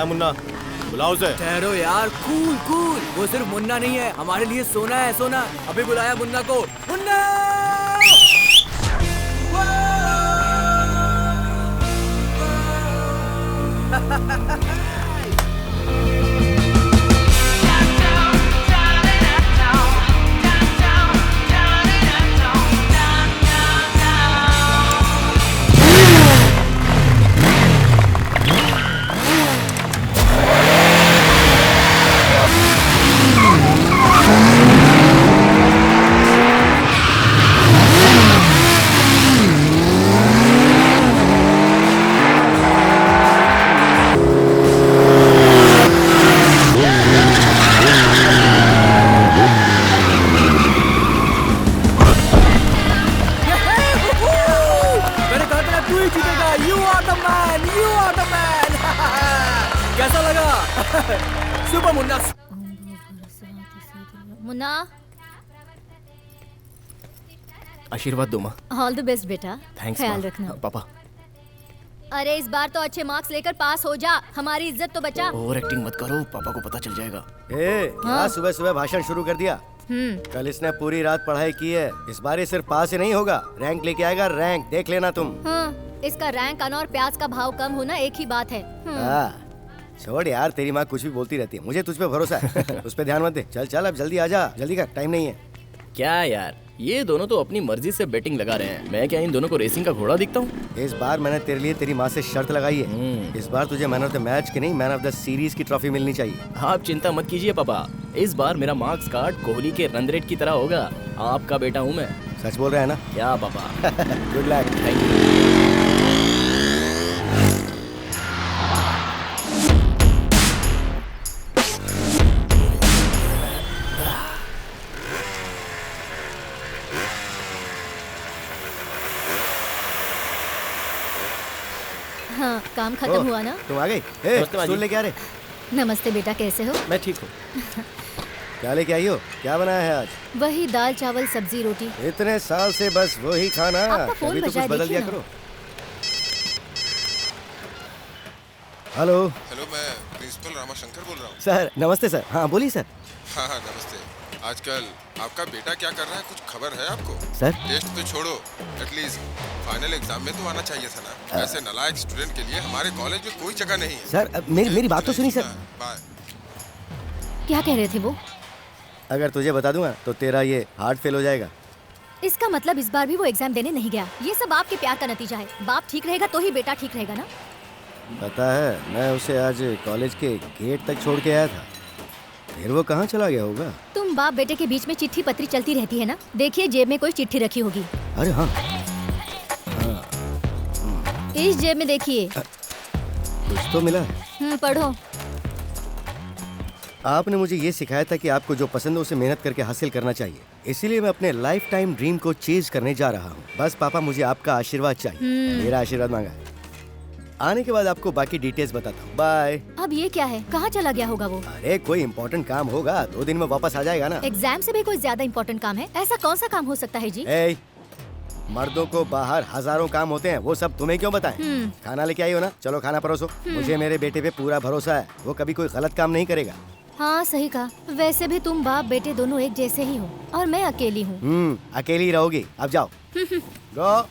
मुन्ना? बुलाओ उसे। ठहरो यार, कूल कूल। वो सिर्फ मुन्ना नहीं है, हमारे लिए सोना है सोना। अभी बुलाया मुन्ना को। मुन्ना! कैसा लगा? सुपर मुन्ना। मुन्ना, आशीर्वाद दो माँ। ऑल द बेस्ट बेटा। थैंक्स ख्याल माँ। रखना। पापा। अरे इस बार तो अच्छे मार्क्स लेकर पास हो जा, हमारी इज्जत तो बचा। ओवर एक्टिंग मत करो, पापा को पता चल जाएगा। क्या सुबह सुबह भाषण शुरू कर दिया? कल इसने पूरी रात पढ़ाई की है, इस बार ये सिर्फ पास ही नहीं होगा, रैंक लेके आएगा। रैंक देख लेना तुम। इसका रैंक आना और प्याज का भाव कम होना एक ही बात है। छोड़ यार, तेरी माँ कुछ भी बोलती रहती है, मुझे तुझ पे भरोसा है। उस पे ध्यान मत दे। चल चल अब जल्दी आ जा, जल्दी कर, टाइम नहीं है। क्या यार, ये दोनों तो अपनी मर्जी से बेटिंग लगा रहे हैं। मैं क्या इन दोनों को रेसिंग का घोड़ा दिखता हूँ? इस बार मैंने तेरे लिए तेरी माँ से शर्त लगाई है, इस बार तुझे मैन ऑफ द मैच की नहीं, मैन ऑफ द सीरीज की ट्रॉफी मिलनी चाहिए। आप चिंता मत कीजिए पापा, इस बार मेरा मार्क्स कार्ड कोहली के रन रेट की तरह होगा। आपका बेटा हूँ मैं। सच बोल रहा है ना? क्या पापा? Good luck. Thank you. हाँ, काम खत्म हुआ ना? तुम आ गई? स्टूल लेके आ रहे? नमस्ते बेटा, कैसे हो? मैं ठीक हूँ। क्या लेके आई हो? क्या बनाया है आज? वही दाल चावल सब्जी रोटी। इतने साल से बस वही खाना, आपका फोन कभी तो बजा है, कुछ बदल देखिए दिया ना। करो। हेलो हेलो, मैं प्रिंसिपल रामाशंकर बोल रहा हूँ। सर। नमस्ते सर। हाँ बोलिए सर। हाँ हाँ नमस्ते। आजकल आपका बेटा क्या कर रहा है, कुछ खबर है आपको? सर टेस्ट तो छोड़ो, एटलीस्ट फाइनल एग्जाम में तो आना चाहिए था ना। ऐसे नालायक स्टूडेंट के लिए हमारे कॉलेज में कोई जगह नहीं है। सर मेरी बात तो सुनिए सर। बाय। क्या कह रहे थे वो? अगर तुझे बता दूंगा तो तेरा ये हार्ट फेल हो जाएगा। इसका मतलब इस बार भी वो एग्जाम देने नहीं गया। ये सब आपके प्यार का नतीजा है। बाप ठीक रहेगा तो ही बेटा ठीक रहेगा ना। पता है, मैं उसे आज कॉलेज के गेट तक छोड़ के आया था, फिर वो कहाँ चला गया होगा। तुम बाप बेटे के बीच में चिट्ठी पत्री चलती रहती है ना। देखिए जेब में कोई चिट्ठी रखी होगी। अरे हाँ, इस जेब में देखिए। कुछ तो मिला है। पढ़ो। आपने मुझे ये सिखाया था कि आपको जो पसंद है उसे मेहनत करके हासिल करना चाहिए, इसीलिए मैं अपने लाइफ टाइम ड्रीम को चेज करने जा रहा हूँ। बस पापा, मुझे आपका आशीर्वाद चाहिए। मेरा आशीर्वाद मांगा है। आने के बाद आपको बाकी डिटेल्स बताता हूँ। बाय। अब ये क्या है? कहाँ चला गया होगा वो? अरे कोई इम्पोर्टेंट काम होगा, 2 दिन में वापस आ जाएगा ना। एग्जाम से भी कोई ज्यादा इम्पोर्टेंट काम है? ऐसा कौन सा काम हो सकता है जी? मर्दों को बाहर हजारों काम होते हैं, वो सब तुम्हें क्यों बताएं? खाना लेके आई हो ना, चलो खाना परोसो। मुझे मेरे बेटे पे पूरा भरोसा है, वो कभी कोई गलत काम नहीं करेगा। हाँ सही कहा। वैसे भी तुम बाप बेटे दोनों एक जैसे ही हो और मैं अकेली हूँ। अकेली ही रहोगी। अब जाओ। गो।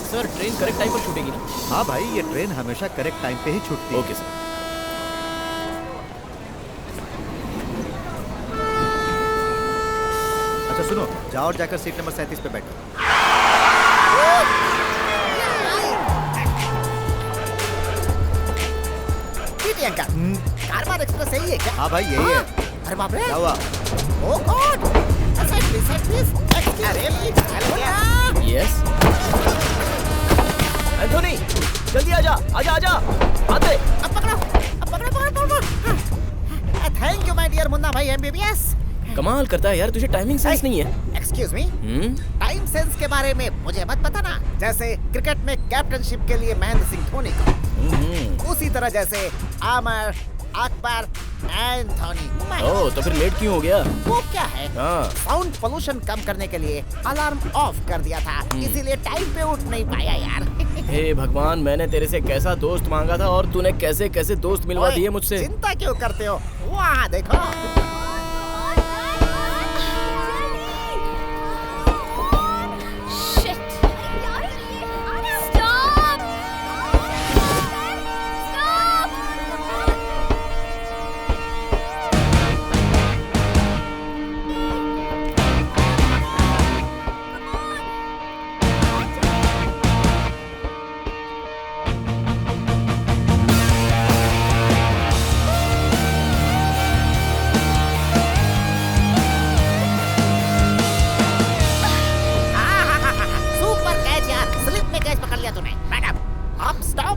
सर ट्रेन करेक्ट टाइम पर छूटेगी ना? हाँ भाई, ये ट्रेन हमेशा करेक्ट टाइम पे ही छूटती है। Okay sir. अच्छा सुनो, जाओ और जाकर सीट नंबर 37 पे बैठो। कारवार एक्सप्रेस सही है क्या? हाँ भाई यही है। अरे बाप रे, क्या हुआ? ओह गॉड, प्लीज अरे यस एंथोनी, जल्दी आजा आजा आजा। आते। अब पकड़ो। Thank you my dear Munna भाई एमबीबीएस। कमाल करता है यार, तुझे टाइमिंग सेंस नहीं है। एक्सक्यूज मी, टाइम सेंस के बारे में मुझे मत बताना। जैसे क्रिकेट में कैप्टनशिप के लिए महेंद्र सिंह धोनी को, उसी तरह जैसे आमिर, अकबर, एंथोनी। ओह, तो फिर लेट क्यों हो गया? वो क्या है, हाँ। साउंड पोल्यूशन कम करने के लिए अलार्म ऑफ कर दिया था, इसीलिए टाइम पे उठ नहीं पाया यार। हे भगवान, मैंने तेरे से कैसा दोस्त मांगा था और तूने कैसे कैसे दोस्त मिलवा दिए मुझसे। चिंता क्यों करते हो, वहाँ देखो।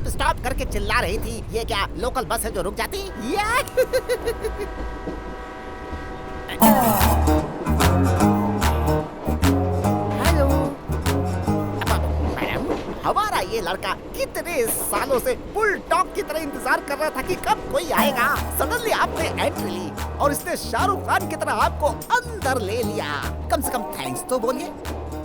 स्टॉप करके चिल्ला रही थी, ये क्या लोकल बस है जो रुक जाती? हेलो मैडम, हमारा ये लड़का कितने सालों से बुलडॉग की तरह इंतजार कर रहा था कि कब कोई आएगा। सडनली आपने एंट्री ली और इसने शाहरुख खान की तरह आपको अंदर ले लिया। कम से कम थैंक्स तो बोलिए,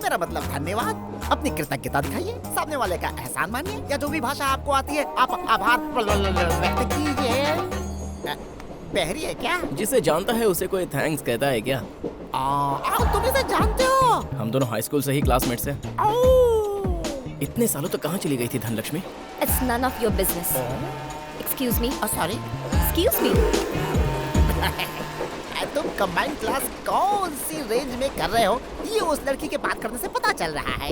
मेरा मतलब धन्यवाद। अपनी कृतज्ञता दिखाइए, सामने वाले का एहसान मानिए, या जो भी भाषा आपको आती है आप आभार व्यक्त कीजिए। बहरी है क्या? जिसे जानता है उसे कोई थैंक्स कहता है क्या? तुम इसे जानते हो? हम दोनों हाई स्कूल से ही क्लासमेट्स हैं। इतने सालों तक कहाँ चली गई थी Dhanlaxmi? It's none of your business. Excuse me. Sorry, Excuse me. तुम कंबाइंड क्लास कौन सी रेंज में कर रहे हो, ये उस लड़की के बात करने से पता चल रहा है।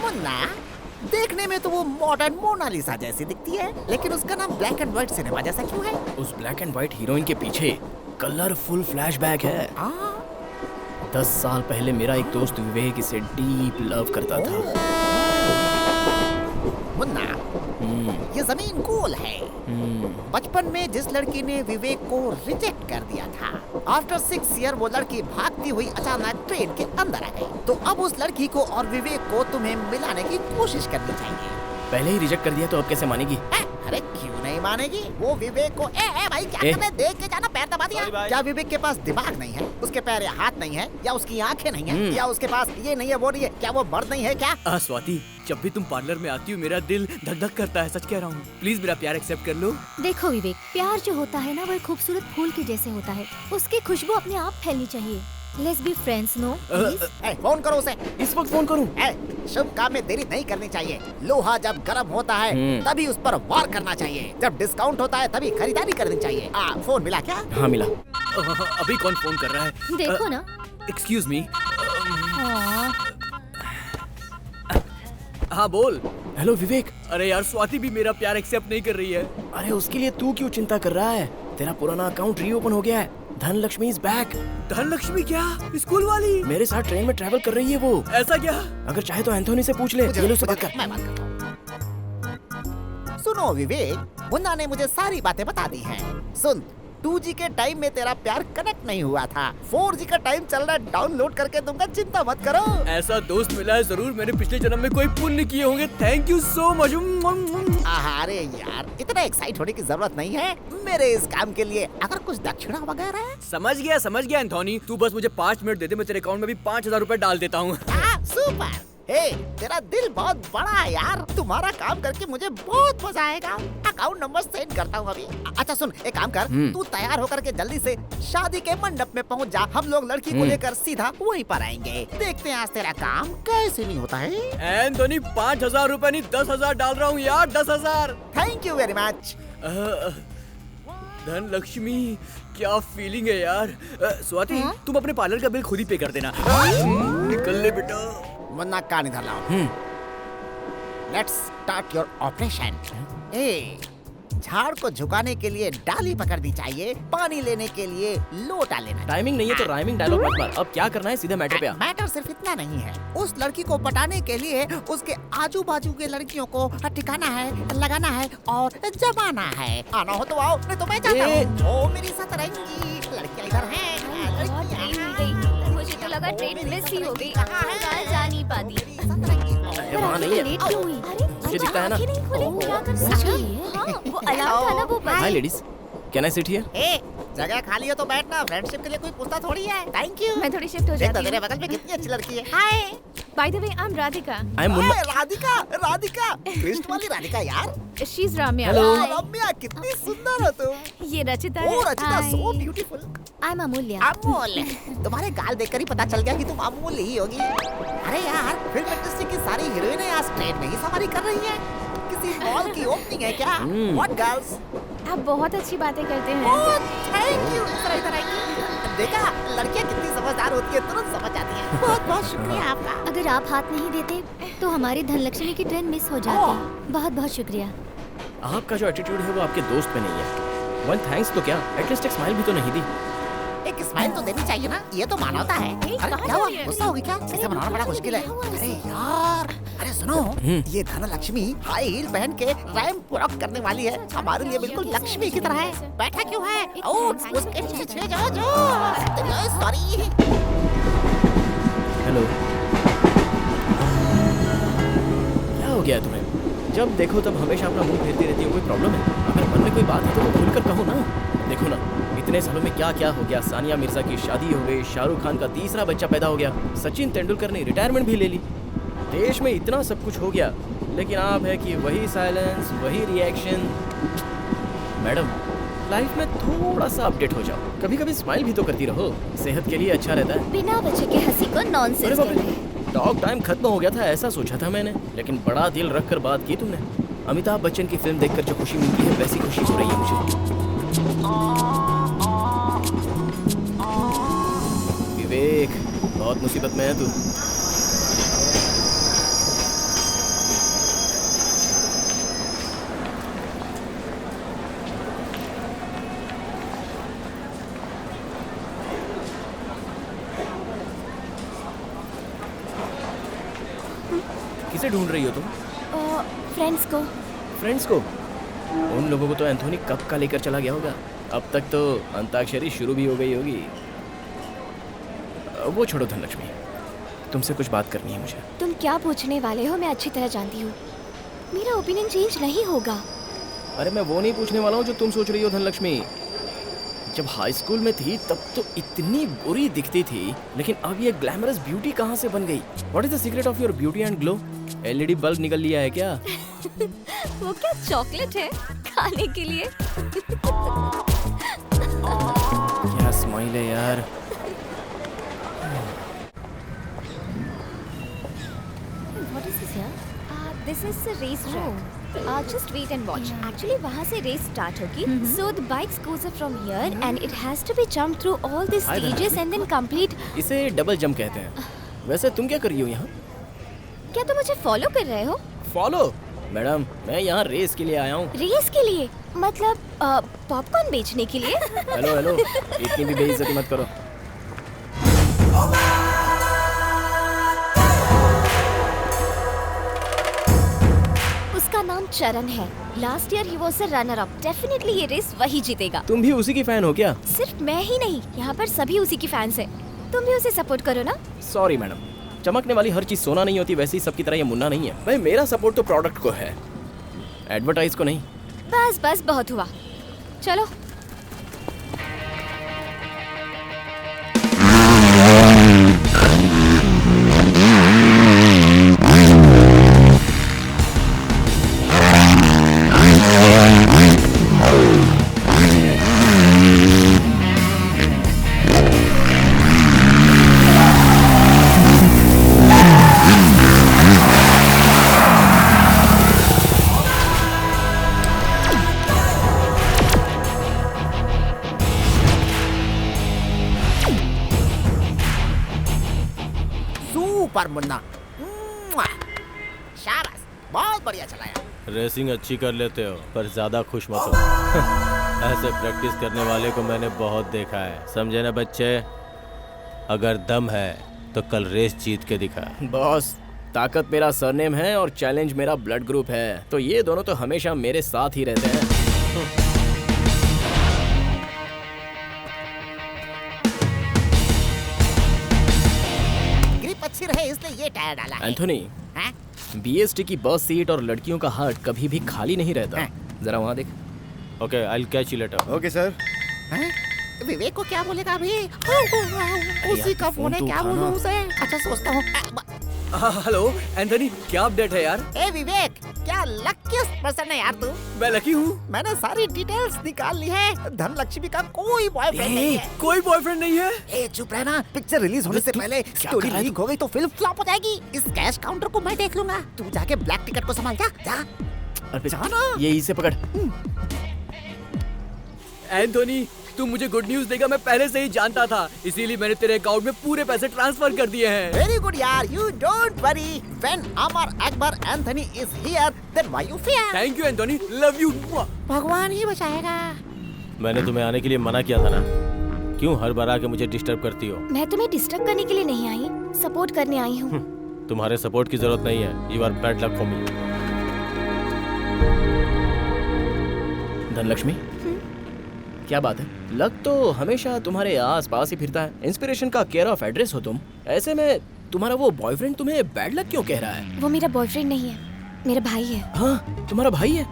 मुन्ना, देखने में तो वो मॉडर्न मोनालिसा जैसी दिखती है, लेकिन उसका नाम ब्लैक एंड व्हाइट सिनेमा जैसा क्यों है? उस ब्लैक एंड व्हाइट हीरोइन के पीछे कलरफुल फ्लैशबैक है। 10 साल पहले मेरा एक दोस्त विवेक इसे डीप लव करता था। मुन्ना, ये जमीन गोल है। बचपन में जिस लड़की ने विवेक को रिजेक्ट कर दिया था, आफ्टर 6 ईयर वो लड़की भागती हुई अचानक ट्रेन के अंदर आ गई। तो अब उस लड़की को और विवेक को तुम्हें मिलाने की कोशिश करनी चाहिए। पहले ही रिजेक्ट कर दिया तो अब कैसे मानेगी? अरे क्यों नहीं मानेगी? वो विवेक को भाई क्या करना है, देख के जाना, पैर दबा दिया। क्या विवेक के पास दिमाग नहीं है, उसके पैर या हाथ नहीं है, या उसकी आंखें नहीं है, या उसके पास ये नहीं है वो नहीं है, क्या वो मर्द नहीं है क्या? स्वाति, जब भी तुम पार्लर में आती हो मेरा दिल धक धक करता है, सच कह रहा हूँ। प्लीज मेरा प्यार एक्सेप्ट कर लो। देखो विवेक, प्यार जो होता है ना वो एक खूबसूरत फूल के जैसे होता है, उसकी खुशबू अपने आप फैलनी चाहिए। Let's be friends, no? Phone करो उसे। इस वक्त फोन करूं? शुभ काम में देरी नहीं करनी चाहिए। लोहा जब गर्म होता है तभी उस पर वार करना चाहिए, जब डिस्काउंट होता है तभी खरीदारी करनी चाहिए। फोन मिला क्या? हाँ मिला। अभी कौन फोन कर रहा है? देखो ना। Excuse me. हाँ। हाँ बोल। हेलो विवेक। अरे यार, स्वाति भी मेरा प्यार एक्सेप्ट नहीं कर रही है। अरे उसके लिए तू क्यों चिंता कर रहा है? तेरा पुराना अकाउंट रीओपन हो गया है। Dhanlaxmi is back. धनलक्ष्मी क्या? स्कूल वाली? मेरे साथ ट्रेन में ट्रैवल कर रही है वो। ऐसा क्या? अगर चाहे तो एंथोनी से पूछ ले। ये लो से बात कर। मैं बात करता हूँ। सुनो विवेक, मुन्ना ने मुझे सारी बातें बता दी हैं। सुन, 2G के टाइम में तेरा प्यार कनेक्ट नहीं हुआ था, 4G का टाइम चल रहा है, डाउनलोड करके दूंगा, चिंता मत करो। ऐसा दोस्त मिला है, जरूर मैंने पिछले जन्म में कोई पुण्य किए होंगे। Thank you so much. अरे यार, इतना एक्साइट होने की जरूरत नहीं है मेरे इस काम के लिए। अगर कुछ दक्षिणा वगैरह है? समझ गया एंथोनी। तू बस मुझे 5 मिनट दे दे, मैं तेरे अकाउंट में भी 5000 रुपए डाल देता हूँ। सुपर। तेरा दिल बहुत बड़ा है यार, तुम्हारा काम करके मुझे बहुत मजा आएगा। अकाउंट नंबर सेंड करता हूँ अभी। अच्छा सुन, एक काम कर, तू तैयार होकर के जल्दी से शादी के मंडप में पहुँच जा। हम लोग लड़की को लेकर सीधा वहीं पर आएंगे। देखते हैं आज तेरा काम कैसे नहीं होता है। एंथोनी, 5000 रुपए नहीं 10,000 डाल रहा हूँ यार, 10,000। Thank you very much. Dhanlaxmi, क्या फीलिंग है यार। स्वाति, तुम अपने पार्लर का बिल खुद ही पे कर देना। निकल ले बेटा। मुन्ना कान इधर लाओ। Let's start your operation. झाड़ को झुकाने के लिए डाली पकड़नी चाहिए, पानी लेने के लिए लोटा लेना। टाइमिंग नहीं है तो राइमिंग डायलॉग मत मार। अब क्या करना है, सीधे मैटर पे आ। मैटर सिर्फ इतना नहीं है, उस लड़की को पटाने के लिए उसके आजू बाजू के लड़कियों को ठिकाना है, लगाना है और जमाना है। आना हो तो आओ, नहीं तो मैं जाता हूँ। ओ मेरी सतरंगी लड़कियां इधर हैं। होगा ट्रेन मिस ही हो गई, आज जा नहीं पाती। अरे वहाँ नहीं है। लेट क्यों हुई? ये दिखता है ना। आँखें नहीं खुली, क्या कर सकते हैं? हाँ, वो अलार्म था ना, वो hi ladies, can I sit here? ए, जगह खाली है तो बैठना। फ्रेंडशिप के लिए कोई पूछता थोड़ी है। Thank you. मैं थोड़ी शिफ्ट हो देख तो जाती तेरे हूँ। बगल में कितनी अच्छी लड़की है। Hi. By the way, I am Radhika. I am Munna. ए, राधिका, राधिका, ट्विस्ट वाली राधिका यार। She is Ramya. Hello. Ramya, कितनी सुंदर हो तुम। ये रचिता ओ है। Rachita, so beautiful. I am Amulya. Amul, तुम्हारे गाल देखकर ही पता चल गया कि तुम अमूल ही होगी। अरे यार, फिल्म इंडस्ट्री की सारी हीरोइनें आज ट्रेन में ही सवारी कर रही हैं। किसी मॉल की ओपनिंग है क्या? What girls? आप बहुत अच्छी बातें करते हैं। Oh thank you. इधर आइए। देखा, लड़कियां कितनी समझदार होती है, तुरंत समझ आती हैं। बहुत बहुत शुक्रिया आपका। अगर आप हाथ नहीं देते तो हमारी धनलक्ष्मी की ट्रेन मिस हो जाती। बहुत बहुत शुक्रिया। आपका जो एटीट्यूड है वो आपके दोस्त में नहीं है। वन थैंक्स तो क्या, एटलीस्ट एक स्माइल भी तो नहीं दी। एक स्माइल तो देनी चाहिए ना, ये तो मानवता है। अरे कहाँ क्या हुआ, जा रही है? गुस्सा होगी क्या? इसे मनाना बड़ा मुश्किल है। अरे यार, अरे सुनो, ये धनलक्ष्मी हाई हील पहन के रैंप वॉक करने वाली है। हमारे लिए बिल्कुल लक्ष्मी की तरह है। बैठा क्यों है? ओह, उसके नीचे छुए जाओ जो। सॉरी। हेलो, क्या हो गया तुम्हें? जब देखो तब हमेशा अपना मुंह फेरती रहती हो, कोई प्रॉब्लम है? अगर मन में कोई बात है तो वो खुलकर कहो ना। देखो ना, इतने सालों में क्या क्या हो गया। सानिया मिर्जा की शादी हो गई, शाहरुख खान का तीसरा बच्चा पैदा हो गया, सचिन तेंदुलकर ने रिटायरमेंट भी ले ली। देश में इतना सब कुछ हो गया, लेकिन आप है कि वही साइलेंस, वही रिएक्शन। मैडम, लाइफ में थोड़ा सा अपडेट हो जाओ। कभी कभी स्माइल भी तो करती रहो, सेहत के लिए अच्छा रहता है। बिना वजह के हंसी को नॉनसेंस कहते हैं। टॉक टाइम खत्म हो गया था ऐसा सोचा था मैंने, लेकिन बड़ा दिल रख कर बात की तुमने। अमिताभ बच्चन की फिल्म देखकर जो खुशी मिलती है वैसी खुशी हो रही है मुझे। विवेक, बहुत मुसीबत में है तू। किसे ढूंढ रही हो तुम? फ्रेंड्स को। फ्रेंड्स को? उन लोगों को तो एंथोनी कब का लेकर चला गया होगा। अब तक तो अंताक्षरी शुरू भी हो गई होगी। वो छोड़ो धनलक्ष्मी, तुमसे कुछ बात करनी है मुझे। तुम क्या पूछने वाले हो मैं अच्छी तरह जानती हूँ। मेरा ओपिनियन चेंज नहीं होगा। अरे मैं वो नहीं पूछने वाला हूँ जो तुम सोच रही हो धनलक्ष्मी। जब हाई स्कूल में थी तब तो इतनी बुरी दिखती थी, लेकिन अब ये ग्लैमरस ब्यूटी कहाँ से बन गई? What is the secret of your beauty and glow? LED bulb निकल लिया है क्या? वो क्या चॉकलेट है खाने के लिए? क्या स्माइल है यार। What is this here? This is the race track. Just wait and watch. Actually, वहाँ से race start होगी. So the bikes goes up from here and it has to be jumped through all these Hi, stages and then complete. इसे double jump कहते हैं। वैसे तुम क्या कर रही हो यहाँ? क्या तुम मुझे फॉलो कर रहे हो? फॉलो? मैडम, मैं यहाँ रेस के लिए आया हूँ। रेस के लिए? मतलब पॉपकॉर्न बेचने के लिए? हेलो हेलो, इतनी भी बेइज्जती मत करो। उसका नाम चरण है। Last year he was a runner up. Definitely ये रेस वही जीतेगा। तुम भी उसी की फैन हो क्या? सिर्फ मैं ही नहीं, यहाँ पर सभी उसी की फैंस हैं। तुम भी उसे सपोर्ट करो ना। सॉरी मैडम, चमकने वाली हर चीज सोना नहीं होती, वैसे ही सबकी तरह ये मुन्ना नहीं है। भाई मेरा सपोर्ट तो प्रोडक्ट को है, एडवर्टाइज को नहीं। बस बस बहुत हुआ, चलो। सुपर मुन्ना, शाबाश, बहुत बढ़िया चलाया। रेसिंग अच्छी कर लेते हो पर ज्यादा खुश मत हो। ऐसे प्रैक्टिस करने वाले को मैंने बहुत देखा है, समझे ना बच्चे? अगर दम है तो कल रेस जीत के दिखा। बॉस, ताकत मेरा सरनेम है और चैलेंज मेरा ब्लड ग्रुप है, तो ये दोनों तो हमेशा मेरे साथ ही रहते हैं। डाला है। एंथोनी, हाँ? बीएसटी की बस सीट और लड़कियों का हार्ट कभी भी खाली नहीं रहता। जरा वहाँ देख। Okay, I will catch you later. Okay sir. हाँ? विवेक को क्या बोलेगा अभी? उसी का फोन है, तो क्या उठाना। बोलूं उसे? अच्छा सोचता हूँ। हेलो एंथोनी, क्या अपडेट है यार? ए विवेक, क्या लकीस्ट पर्सन है यार तू। मैं लकी हूँ। मैंने सारी डिटेल्स निकाल ली है। धनलक्ष्मी का कोई बॉयफ्रेंड नहीं है। कोई बॉयफ्रेंड नहीं है। ए चुप रहना, पिक्चर रिलीज होने से पहले स्टोरी कर रहा है लीक हो गई तो फिल्म फ्लॉप हो जाएगी। इस कैश काउंटर को मैं देख लूंगा, तू जाके ब्लैक टिकट को संभाल। जा अरे जाना। ये इसे पकड़। एंथोनी, तू मुझे गुड न्यूज़ देगा मैं पहले से ही जानता था, इसीलिए मैंने तेरे अकाउंट में पूरे पैसे ट्रांसफर कर दिए हैं। वेरी गुड यार, you don't worry. When Amar Akbar Anthony is here, then why you fear? Thank you Anthony, love you. भगवान ही बचाएगा। मैंने तुम्हें आने के लिए मना किया था ना, क्यों हर बार आके मुझे डिस्टर्ब करती हो? मैं तुम्हें डिस्टर्ब करने के लिए नहीं आई, सपोर्ट करने आई हूँ। तुम्हारे सपोर्ट की जरूरत नहीं है। You are bad luck for me. Dhanlakshmi, क्या बात है? लक तो हमेशा तुम्हारे आस पास ही फिरता है। इंस्पिरेशन का केयर ऑफ एड्रेस हो तुम। ऐसे में तुम्हारा वो बॉयफ्रेंड तुम्हें बैड लक क्यों कह रहा है? वो मेरा बॉयफ्रेंड नहीं है, मेरा भाई है। हाँ, तुम्हारा भाई है।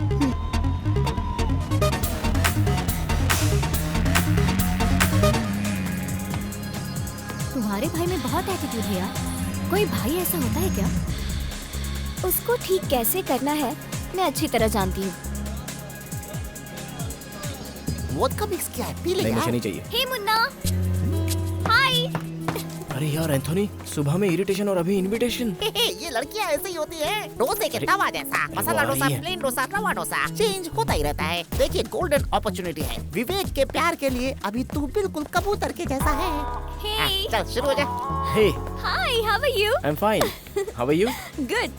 तुम्हारे भाई में बहुत एटीट्यूड है यार। कोई भाई ऐसा होता है क्या? उसको ठीक कैसे करना है मैं अच्छी तरह जानती हूँ। वोदका मिक्स किया है, पी ले नहीं, मुझे यार। नहीं चाहिए। हे मुन्ना, हाय। अरे यार एंथोनी, सुबह में इरिटेशन और अभी इनविटेशन। ये लड़कियां ऐसे ही होती है। डोसे के तवा जैसा, मसाला वो आ डोसा, रही है। प्लेन डोसा, रवा डोसा, चेंज होता ही रहता है। देखिए गोल्डन अपॉर्चुनिटी है। विवेक के प्यार के लिए अभी तू बिल्कुल कबूतर के जैसा है। हे, चल शुरू हो जा। Hey, hi, how are you? I am fine. How are you? Good.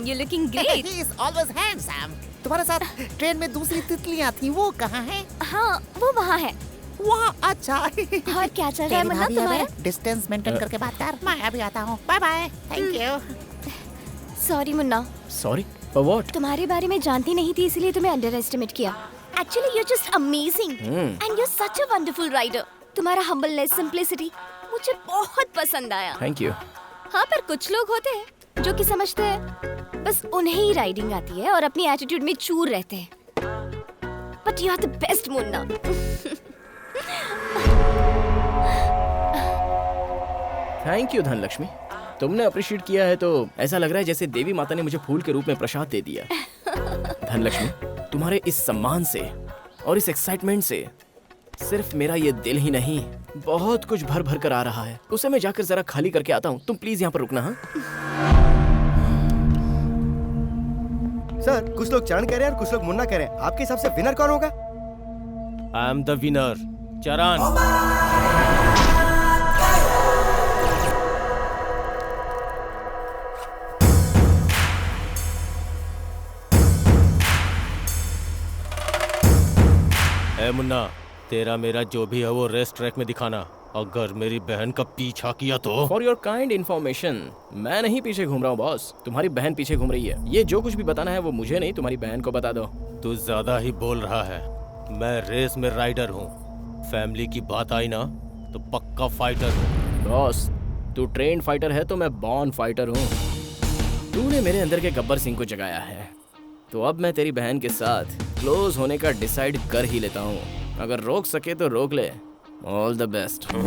You looking great. He is always handsome. तुम्हारे साथ ट्रेन में दूसरी तितलियां थी, वो कहाँ है? हाँ, वो वहाँ है। वहाँ, अच्छा। और क्या चल रहा है मुन्ना तुम्हारा? डिस्टेंस मेंटेन करके बात कर। मैं अभी आता हूँ। Bye bye. Thank you. Sorry Munna, sorry for what? तुम्हारे बारे में जानती नहीं थी इसलिए तुम्हें अंडर एस्टिमेट किया। Actually you just amazing and you such a wonderful rider. तुम्हारा हम्बलनेस, सिंप्लिसिटी मुझे बहुत पसंद आया। Thank you. हाँ, पर कुछ लोग होते हैं जो कि समझते हैं बस उन्हें ही राइडिंग आती है और अपनी एटीट्यूड में चूर रहते हैं। But you are the best Munna. Thank you Dhanlakshmi, तुमने अप्रिशिएट किया है तो ऐसा लग रहा है जैसे देवी माता ने मुझे फूल के रूप में प्रसाद दे दिया। धनलक्ष्मी, तुम्हारे इस सम्मान से और इस एक्साइटमेंट से सिर्फ मेरा ये दिल ही नहीं, बहुत कुछ भर भर कर आ रहा है। उसे मैं जाकर जरा खाली करके आता हूँ। तुम प्लीज यहाँ पर रुकना। हाँ, सर, कुछ लोग चरण कह रहे हैं और कुछ लोग मुन्ना कह रहे हैं। आपके हिसाब से विनर कौन होगा? आई एम द विनर, चरण। ए मुन्ना, तेरा मेरा जो भी है वो रेस ट्रैक में दिखाना। अगर मेरी बहन का पीछा किया तो? फॉर योर काइंड इन्फॉर्मेशन, मैं नहीं पीछे घूम रहा हूँ बॉस, तुम्हारी बहन पीछे घूम रही है। ये जो कुछ भी बताना है वो मुझे नहीं, तुम्हारी बहन को बता दो। तू ज्यादा ही बोल रहा है। मैं रेस में राइडर हूँ। फैमिली की बात आई ना तो पक्का फाइटर हूँ। बॉस, तू ट्रेन फाइटर है तो मैं बॉर्न फाइटर हूँ। तूने मेरे अंदर के गब्बर सिंह को जगाया है, तो अब मैं तेरी बहन के साथ क्लोज होने का डिसाइड कर ही लेता हूँ। अगर रोक सके तो रोक ले। All the best. अरे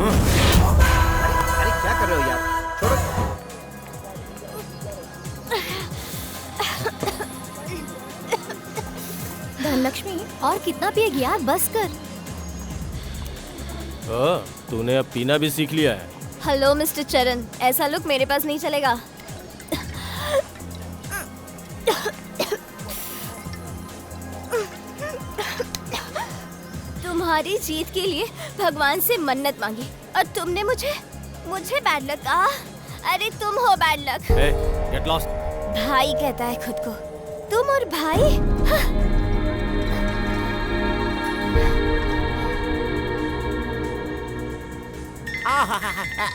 क्या कर रहे हो यार? छोड़ो। धनलक्ष्मी, और कितना पिएगी यार, बस कर। तूने अब पीना भी सीख लिया है। हेलो मिस्टर चरण, ऐसा लुक मेरे पास नहीं चलेगा। तुम्हारी जीत के लिए भगवान से मन्नत मांगी और तुमने मुझे बैड लक कहा। अरे तुम हो बैड लक। Get lost. भाई कहता है खुद को, तुम और भाई।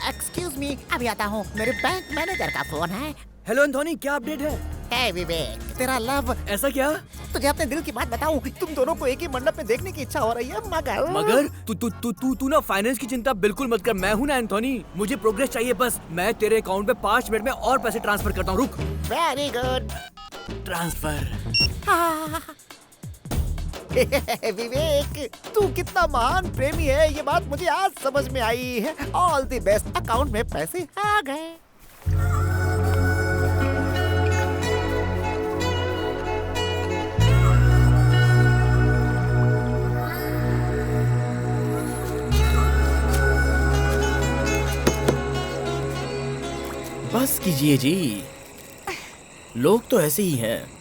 एक्सक्यूज मी, अभी आता हूँ। मेरे बैंक मैनेजर का फोन है। हेलो एंथोनी, क्या अपडेट है? है विवेक, तेरा लव। ऐसा क्या? तुझे अपने दिल की बात बताऊं, तुम दोनों को एक ही मंडप में देखने की इच्छा हो रही है, मगर तू ना फाइनेंस की चिंता बिल्कुल मत कर। मैं हूँ ना एंथोनी, मुझे प्रोग्रेस चाहिए बस। मैं तेरे अकाउंट में 5 मिनट में और पैसे ट्रांसफर करता हूँ। रुक। Very good. ट्रांसफर। विवेक, तू कितना महान प्रेमी है, ये बात मुझे आज समझ में आई है। ऑल द बेस्ट, अकाउंट में पैसे आ गए। बस कीजिए जी, लोग तो ऐसे ही हैं।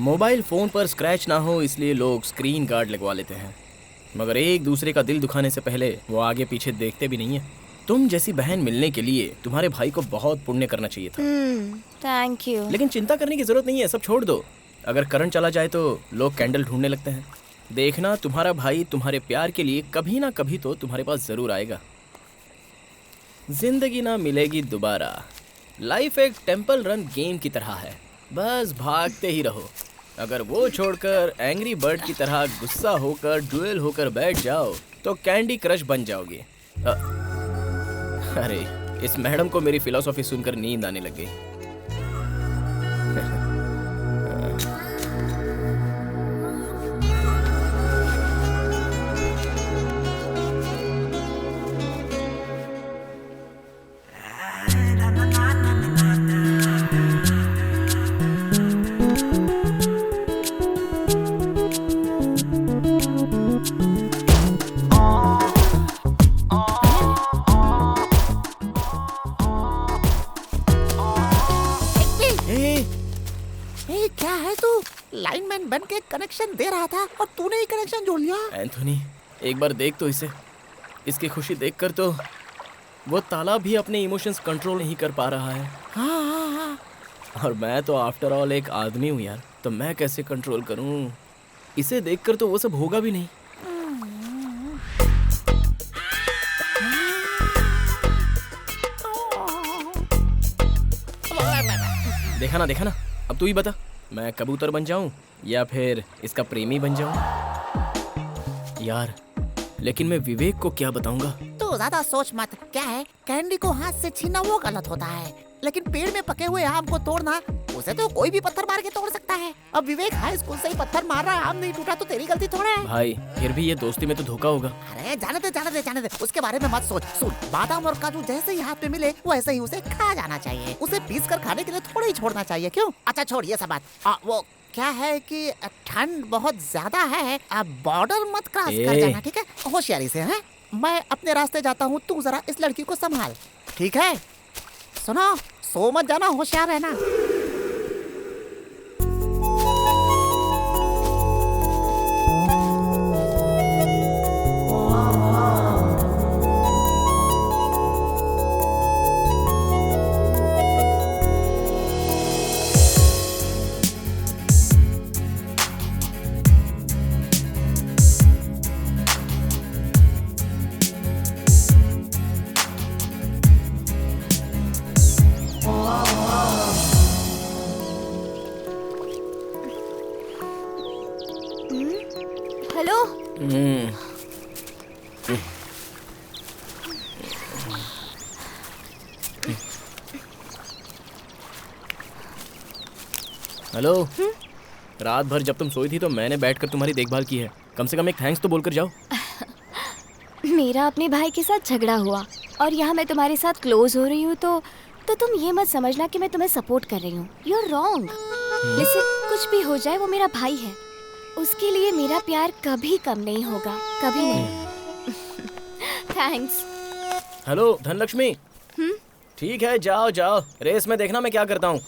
मोबाइल फोन पर स्क्रैच ना हो इसलिए लोग स्क्रीन गार्ड लगवा लेते हैं, मगर एक दूसरे का दिल दुखाने से पहले वो आगे पीछे देखते भी नहीं है। तुम जैसी बहन मिलने के लिए तुम्हारे भाई को बहुत पुण्य करना चाहिए था। Thank you. लेकिन चिंता करने की जरूरत नहीं है, सब छोड़ दो। अगर करंट चला जाए तो लोग कैंडल ढूंढने लगते हैं। देखना, तुम्हारा भाई तुम्हारे प्यार के लिए कभी ना कभी तो तुम्हारे पास जरूर आएगा। जिंदगी ना मिलेगी दोबारा। लाइफ एक टेंपल रन गेम की तरह है, बस भागते ही रहो। अगर वो छोड़कर एंग्री बर्ड की तरह गुस्सा होकर ड्यूएल होकर बैठ जाओ तो कैंडी क्रश बन जाओगे। अरे, इस मैडम को मेरी फिलॉसफी सुनकर नींद आने लग गई। क्या है तू? लाइनमैन बन के कनेक्शन दे रहा था और तूने ही कनेक्शन जोड़ लिया। एंथोनी, एक बार देख तो इसे। इसकी खुशी देखकर तो वो ताला भी अपने इमोशंस कंट्रोल नहीं कर पा रहा है। हाँ। और मैं तो आफ्टर ऑल एक आदमी हूँ यार, तो मैं कैसे कंट्रोल करूँ? इसे देखकर तो वो सब होगा भी नहीं। देखा ना, अब तू ही बता, मैं कबूतर बन जाऊं या फिर इसका प्रेमी बन जाऊं? यार, लेकिन मैं विवेक को क्या बताऊंगा? तू ज्यादा सोच मत। क्या है, कैंडी को हाथ से छीनना वो गलत होता है, लेकिन पेड़ में पके हुए आम को तोड़ना, उसे तो कोई भी पत्थर मार के तोड़ सकता है। अब विवेक हाई स्कूल से ही पत्थर मार रहा है, आम नहीं टूटा तो तेरी गलती थोड़ा है। भाई, फिर भी ये दोस्ती में तो धोखा होगा। अरे जाने दे, उसके बारे में मत सोच। सुन, बादाम और काजू जैसे ही हाथ में मिले वैसे ही उसे खा जाना चाहिए। उसे पीस कर खाने के लिए थोड़ा ही छोड़ना चाहिए। क्यों? अच्छा छोड़ ये सब बात। वो क्या है कि ठंड बहुत ज्यादा है, आप बॉर्डर मत क्रॉस कर जाना, ठीक है? होशियारी से। हैं? मैं अपने रास्ते जाता हूँ, तू जरा इस लड़की को संभाल, ठीक है? सुनो, सो मत जाना, होशियार रहना। हेलो। हेलो। रात भर जब तुम सोई थी तो मैंने बैठकर तुम्हारी देखभाल की है। कम से कम एक थैंक्स तो बोलकर जाओ। मेरा अपने भाई के साथ झगड़ा हुआ और यहाँ मैं तुम्हारे साथ क्लोज हो रही हूँ तो तुम ये मत समझना कि मैं तुम्हें सपोर्ट कर रही हूँ। You are wrong. लिसन, कुछ भी हो जाए वो मेरा भाई है, उसके लिए मेरा प्यार कभी कम नहीं होगा, कभी नहीं। थैंक्स। हेलो धनलक्ष्मी। ठीक है, जाओ, रेस में देखना मैं क्या करता हूँ।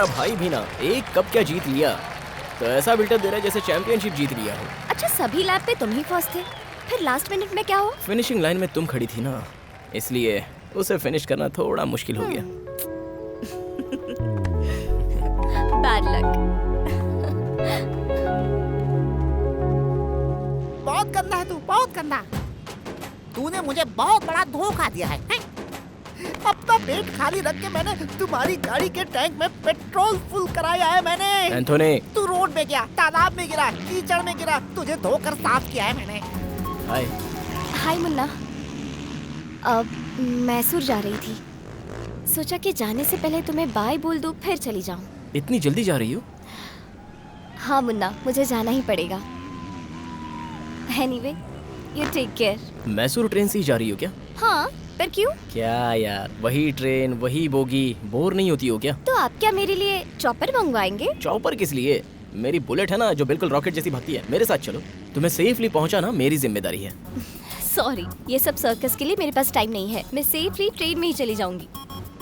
तुम्हारा भाई भी ना एक कप क्या जीत लिया, तो ऐसा बिल्डअप दे रहा है जैसे चैंपियनशिप जीत लिया हो। अच्छा सभी लैब पे तुम ही फर्स्ट थे, फिर लास्ट मिनट में क्या हुआ? फिनिशिंग लाइन में तुम खड़ी थी ना, इसलिए उसे फिनिश करना थोड़ा मुश्किल हो गया। Bad luck. बहुत गंदा है तू, बहुत गंदा। तूने मुझे बहुत बड़ा धोखा दिया है, हैं? अपना पेट खाली रख के मैंने तुम्हारी गाड़ी के टैंक में पेट्रोल फुल कराया है मैंने। एंथोनी। तू रोड में गया, तालाब में गिरा, कीचड़ में गिरा, तुझे धोकर साफ किया है मैंने। हाय। हाय मुन्ना। अब मैसूर जा रही थी, सोचा कि जाने से पहले तुम्हें बाय बोल दूं फिर चली जाऊं। इतनी जल्दी जा रही हो? हाँ मुन्ना, मुझे जाना ही पड़ेगा। Anyway, you take care. Mysore train से ही जा रही हो क्या? हाँ, पर क्यों? क्या यार, वही ट्रेन वही बोगी, बोर नहीं होती हो क्या? तो आप क्या मेरे लिए चॉपर मंगवाएंगे? चॉपर किस लिए? मेरी बुलेट है ना जो बिल्कुल रॉकेट जैसी भागती है, मेरे साथ चलो। तुम्हें सेफली पहुंचाना मेरी जिम्मेदारी है। सॉरी, ये सब सर्कस के लिए मेरे पास टाइम नहीं है। मैं सेफली ट्रेन में ही चली जाऊंगी।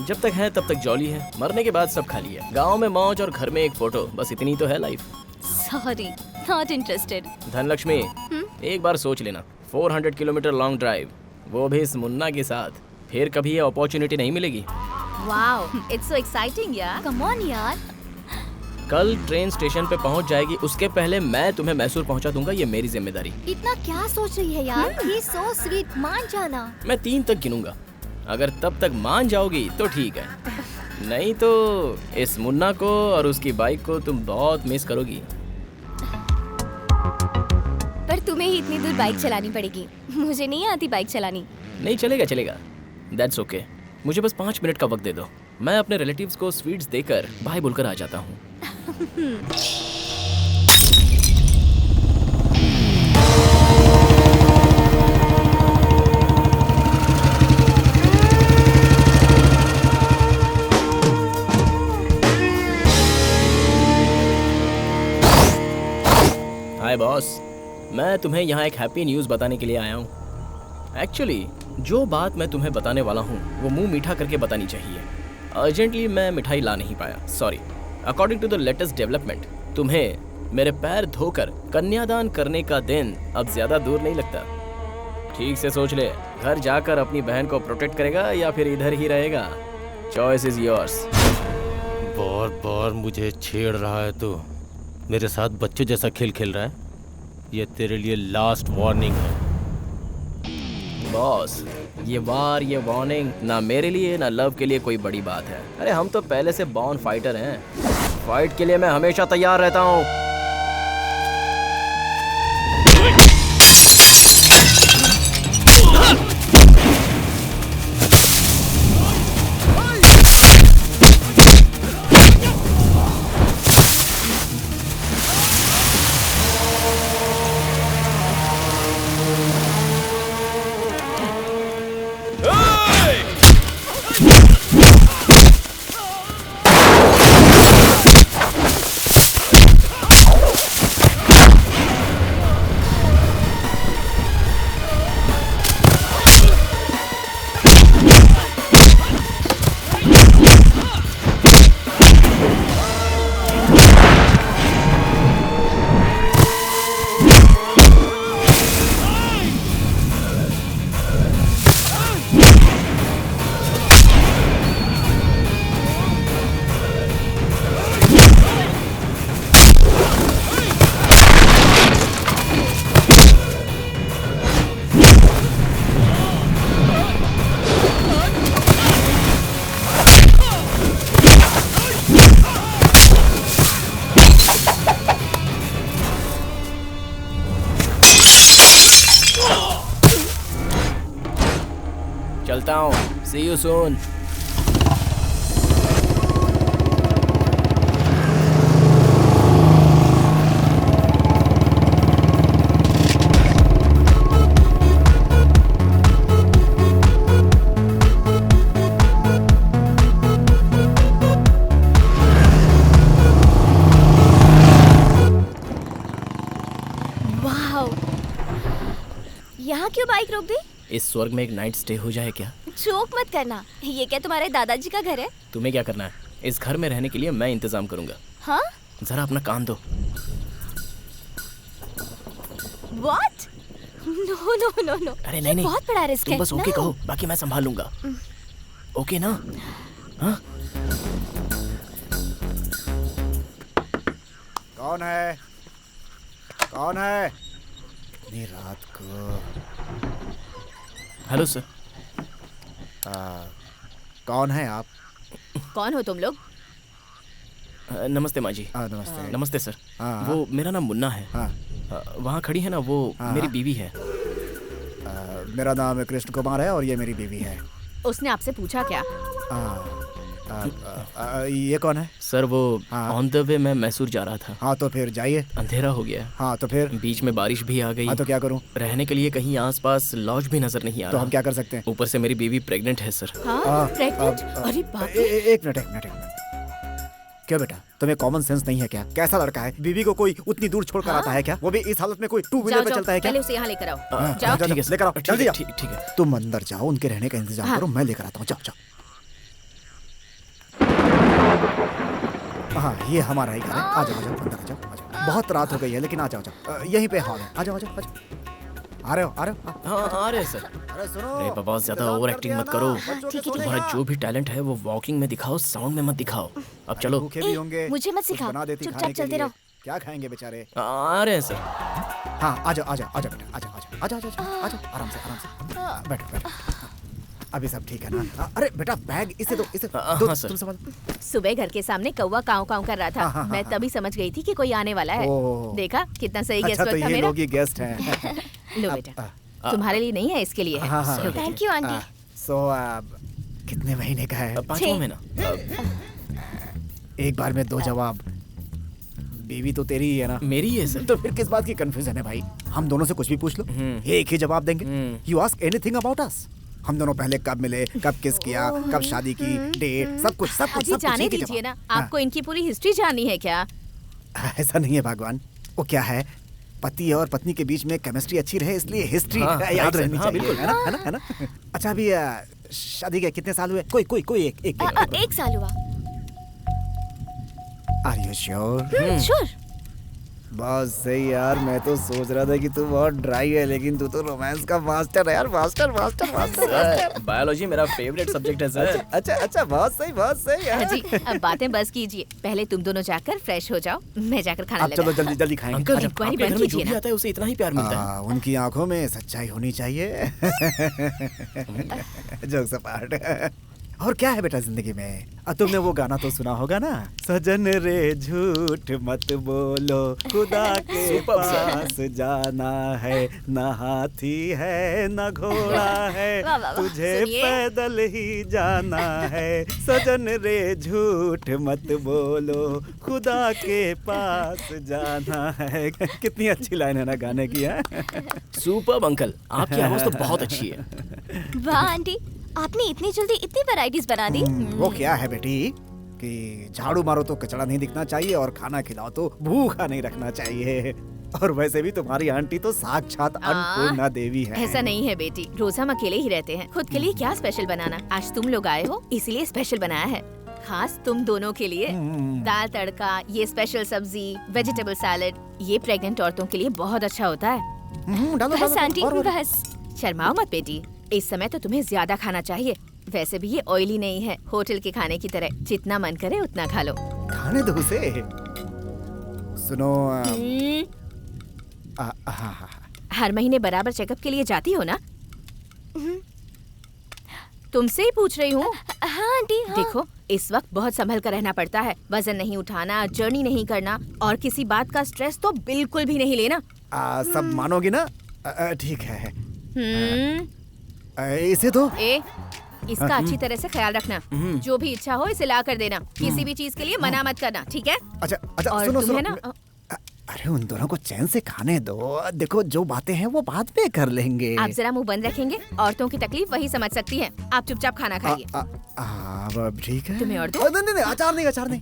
जब तक है तब तक जॉली है, मरने के बाद सब खाली है। गाँव में मौज और घर में एक फोटो, बस इतनी तो है life. Sorry, not interested. Dhanlaxmi, एक बार सोच लेना, 400 किलोमीटर लॉन्ग ड्राइव, वो भी इस मुन्ना के साथ, फिर कभी ये अपॉर्चुनिटी नहीं मिलेगी। वाओ, इट्स सो एक्साइटिंग यार। कम ऑन यार। कल ट्रेन स्टेशन पे पहुंच जाएगी, उसके पहले मैं तुम्हें मैसूर पहुंचा दूंगा, ये मेरी जिम्मेदारी। इतना क्या सोच रही है यार? ही सो स्वीट, मान जाना। मैं 3 तक गिनूंगा, अगर तब तक मान जाओगी तो ठीक है, नहीं तो इस मुन्ना को और उसकी बाइक को तुम बहुत मिस करोगी। पर तुम्हें ही इतनी दूर बाइक चलानी पड़ेगी, मुझे नहीं आती बाइक चलानी। नहीं चलेगा चलेगा, दैट्स ओके। मुझे बस 5 मिनट का वक्त दे दो, मैं अपने रिलेटिव्स को स्वीट्स देकर बाय बोलकर आ जाता हूँ। हाय बॉस, मैं तुम्हें यहाँ एक हैप्पी न्यूज़ बताने के लिए आया हूँ। एक्चुअली जो बात मैं तुम्हें बताने वाला हूँ वो मुंह मीठा करके बतानी चाहिए। अर्जेंटली मैं मिठाई ला नहीं पाया, sorry. According to the latest development, तुम्हें मेरे पैर धोकर कन्यादान करने का दिन अब ज़्यादा दूर नहीं लगता। ठीक से सोच ले, घर जाकर अपनी बहन को प्रोटेक्ट करेगा या फिर इधर ही रहेगा? Choice is yours. बार बार मुझे छेड़ रहा है तू, मेरे साथ बच्चे जैसा खेल खेल रहा है। ये तेरे लिए लास्ट वार्निंग है। बॉस, ये वार ये वार्निंग ना मेरे लिए ना लव के लिए कोई बड़ी बात है। अरे हम तो पहले से बॉर्न फाइटर हैं, फाइट के लिए मैं हमेशा तैयार रहता हूँ। चलता हूँ, see you soon। वाओ, यहाँ क्यों बाइक रोक दी? इस स्वर्ग में एक नाइट स्टे हो जाए क्या? जोक मत करना, ये क्या तुम्हारे दादाजी का घर है? तुम्हें क्या करना है? इस घर में रहने के लिए मैं इंतजाम करूंगा। हाँ? जरा अपना कान दो। What? No, no, no, no. अरे नहीं नहीं, बहुत बड़ा रिस्क तुम है। बस ओके No. कहो, बाकी मैं संभाल लूंगा। ओके ना? हाँ? कौन है? कौन है? इतनी रात को। Hello sir. कौन है आप? कौन हो तुम लोग? नमस्ते माँ जी। नमस्ते। नमस्ते सर। हाँ। वो मेरा नाम मुन्ना है। हाँ। वहाँ खड़ी है ना वो मेरी बीवी है। मेरा नाम कृष्ण कुमार है और ये मेरी बीवी है। उसने आपसे पूछा क्या? ये कौन है? सर वो हाँ। ऑन द वे मैं मैसूर जा रहा था। हाँ तो फिर जाइए। अंधेरा हो गया है। हाँ तो फिर? बीच में बारिश भी आ गई। हाँ तो क्या करूँ? रहने के लिए कहीं आसपास लॉज भी नजर नहीं आ तो रहा। हम क्या कर सकते हैं? ऊपर से मेरी बीवी प्रेग्नेंट है सर। हाँ? प्रेग्नेंट? अरे बाप रे। एक मिनट। क्यों बेटा, तुम्हें कॉमन सेंस नहीं है क्या? कैसा लड़का है? बीवी को कोई उतनी दूर छोड़ कर आता है क्या? वो भी इस हालत में कोई टू व्हीलर पे चलता है क्या? पहले उसे यहाँ लेकर आओ। जाओ। जाओ, ठीक है लेकर आओ, ठीक जल्दी है, जाओ। ठीक है। तुम अंदर जाओ, उनके रहने का इंतजाम करो, मैं लेकर आता हूँ। जाओ। हाँ ये हमारा ही घर है। आ जाओ अंदर आ जाओ। बहुत रात हो गई है लेकिन आ जाओ। यहीं पे हॉल है। आ जाओ। आ रहे हो? हाँ आ रहे हैं सर। अरे सुनो। अरे बाबा ज्यादा ओवर एक्टिंग मत करो। ठीक है। तुम्हारा जो भी टैलेंट है वो वॉकिंग में दिखाओ, साउंड में मत दिखाओ। अब चलो। भूखे भी होंगे। मुझे मत कुछ सिखाओ, बना देती चुपचाप खाने के चलते लिए। रहो। क्या खाएंगे बेचारे? आ रहे हैं सर। हाँ आ जाओ बेटा, आ जाओ आराम से। बैठो। अभी सब ठीक है ना? अरे बेटा बैग इसे दो। हाँ, सर। तुम संभाल। सुबह घर के सामने कौवा काव काव कर रहा था। हाँ, मैं तभी समझ गई थी कि कोई आने वाला है। ओह। देखा कितना सही अच्छा गेस्ट तो वर्क था ये मेरा। लोग ही गेस्ट हैं। लो बेटा, तुम्हारे लिए नहीं है, इसके लिए है। हाँ। Thank you aunty. सो कितने महीने का है? 5वां महीना। एक बार में 2 जवाब। बीवी तो तेरी ही है ना? मेरी है सर। तो फिर किस बात की कंफ्यूजन है भाई? हम दोनों से कुछ भी पूछ लो, एक ही जवाब देंगे। You ask anything about us. हम दोनों पहले कब मिले, कब किस किया, कब शादी की, डेट, सब कुछ अजी जाने दीजिए ना, आपको इनकी पूरी हिस्ट्री जाननी है क्या? ऐसा नहीं है भगवान। वो क्या है, पति और पत्नी के बीच में केमिस्ट्री अच्छी रहे इसलिए हिस्ट्री याद रहनी चाहिए। बिल्कुल। है ना? अच्छा अभी शादी के कितने साल हुए? कोई एक। 1 साल हुआ। Are you sure? श्योर। बस सही यार। मैं तो सोच रहा था कि तू बहुत ड्राई है, लेकिन तू तो रोमांस का मास्टर है यार। मास्टर। बायोलॉजी मेरा फेवरेट सब्जेक्ट है सर। अच्छा बहुत सही यार। अजी अब बातें बस कीजिए, पहले तुम दोनों जाकर फ्रेश हो जाओ, मैं जाकर खाना अब चलो लगा। जल्दी खाएंगे। अंकल इंक्वायरी आपके घर बंद में जो कीजिए भी ना। आता है उसे इतना ही प्यार मिलता है। उनकी आंखों में सच्चाई होनी चाहिए। Jokes apart. और क्या है बेटा जिंदगी में? तुमने वो गाना तो सुना होगा ना, सजन रे झूठ मत बोलो, खुदा के Superb, sir. पास जाना है, न हाथी है न घोड़ा है, वाह, वाह, वाह। तुझे सुनिए। पैदल ही जाना है, सजन रे झूठ मत बोलो, खुदा के पास जाना है। कितनी अच्छी लाइन है ना गाने की है। सुपर्ब अंकल, आपकी आवाज तो बहुत अच्छी है। वाह आंटी, आपने इतनी जल्दी इतनी वैरायटीज बना दी। वो क्या है बेटी कि झाड़ू मारो तो कचरा नहीं दिखना चाहिए और खाना खिलाओ तो भूखा नहीं रखना चाहिए। और वैसे भी तुम्हारी आंटी तो साक्षात अन्नपूर्णा देवी है। ऐसा नहीं है बेटी, रोज हम अकेले ही रहते हैं, खुद के लिए क्या स्पेशल बनाना। आज तुम लोग आए हो इसीलिए स्पेशल बनाया है, खास तुम दोनों के लिए। दाल तड़का, ये स्पेशल सब्जी, वेजिटेबल सैलेड, ये प्रेग्नेंट औरतों के लिए बहुत अच्छा होता है। डालो, बस डालो, आंटी और- बस, शर्माओ मत बेटी, इस समय तो तुम्हें ज्यादा खाना चाहिए। वैसे भी ये ऑयली नहीं है, होटल के खाने की तरह, जितना मन करे उतना खा लो। खाने दो उसे। सुनो हम्म, हर महीने बराबर चेकअप के लिए जाती हो ना? तुमसे ही पूछ रही हूँ। हाँ आंटी, हाँ। देखो इस वक्त बहुत संभल कर रहना पड़ता है, वजन नहीं उठाना, जर्नी नहीं करना और किसी बात का स्ट्रेस तो बिल्कुल भी नहीं लेना। सब मानोगी ना? ठीक है। हम्म, इसे दो। इसका अच्छी तरह से ख्याल रखना, जो भी इच्छा हो इसे ला कर देना, किसी भी चीज के लिए मना मत करना, ठीक है? अच्छा और सुनो तुम्हें सुनो। ना अरे उन दोनों को चैन से खाने दो। देखो जो बातें हैं वो बाद में कर लेंगे। आप जरा मुंह बंद रखेंगे, औरतों की तकलीफ वही समझ सकती हैं। आप चुपचाप खाना खाइए। ठीक है। तुम्हें और दो? नहीं, अचार नहीं।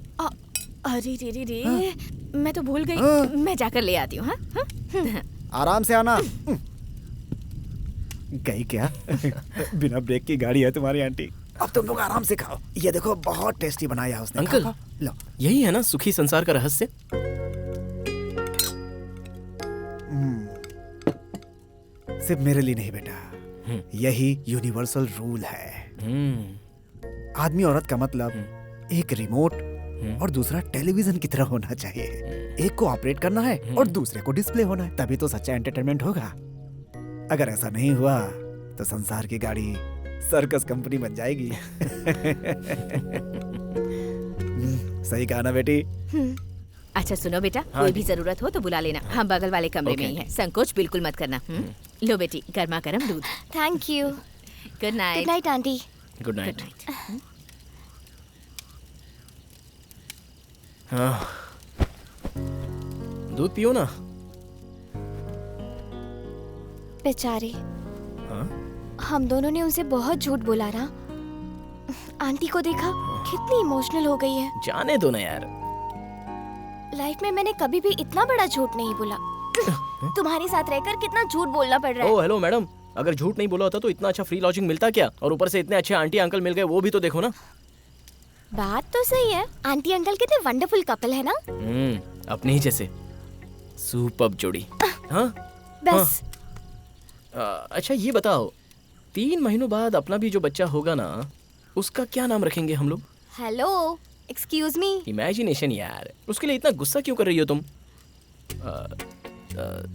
अरे रे, मैं तो भूल गई। मैं जाकर ले आती हूँ। हाँ? आराम से आना। गई क्या? बिना ब्रेक की गाड़ी है तुम्हारी आंटी। अब तुम लोग आराम से खाओ। ये देखो बहुत टेस्टी बनाया उसने। अंकल। खाओ, खाओ। लो। यही है ना सुखी संसार का रहस्य? सिर्फ मेरे लिए नहीं बेटा, यही यूनिवर्सल रूल है। आदमी औरत का मतलब एक रिमोट और दूसरा टेलीविजन की तरह होना चाहिए। एक को ऑपरेट करना है और दूसरे को डिस्प्ले होना है, तभी तो सच्चा एंटरटेनमेंट होगा। अगर ऐसा नहीं हुआ तो संसार की गाड़ी सर्कस कंपनी बन जाएगी। सही कहा ना बेटी? अच्छा सुनो बेटा, कोई भी जरूरत हो तो बुला लेना, हम बगल वाले कमरे में ही हैं। संकोच बिल्कुल मत करना। लो बेटी, गर्मा गर्म दूध। Thank you. Good good night. Night aunty. Good night. हाँ, दूध पियो ना। बेचारे, हाँ? हम दोनों ने उनसे बहुत झूठ बोला ना। आंटी को देखा, कितनी इमोशनल हो गई है। जाने दो ना यार। लाइफ में मैंने कभी भी इतना बड़ा झूठ नहीं बोला। तुम्हारे साथ रहकर कितना झूठ बोलना पड़ रहा है। ओ हेलो मैडम, अगर झूठ नहीं बोला होता तो इतना अच्छा फ्री लॉजिंग मिलता क्या? और ऊपर से इतने अच्छे आंटी अंकल मिल गए, वो भी तो देखो ना। बात तो सही है, आंटी अंकल कितने वंडरफुल कपल है ना। अपने ही जैसे सुपर्ब जोड़ी। हाँ बस अच्छा ये बताओ, 3 महीनों बाद अपना भी जो बच्चा होगा ना, उसका क्या नाम रखेंगे हम लोग? Hello, excuse me. इमेजिनेशन यार, उसके लिए इतना गुस्सा क्यों कर रही हो तुम?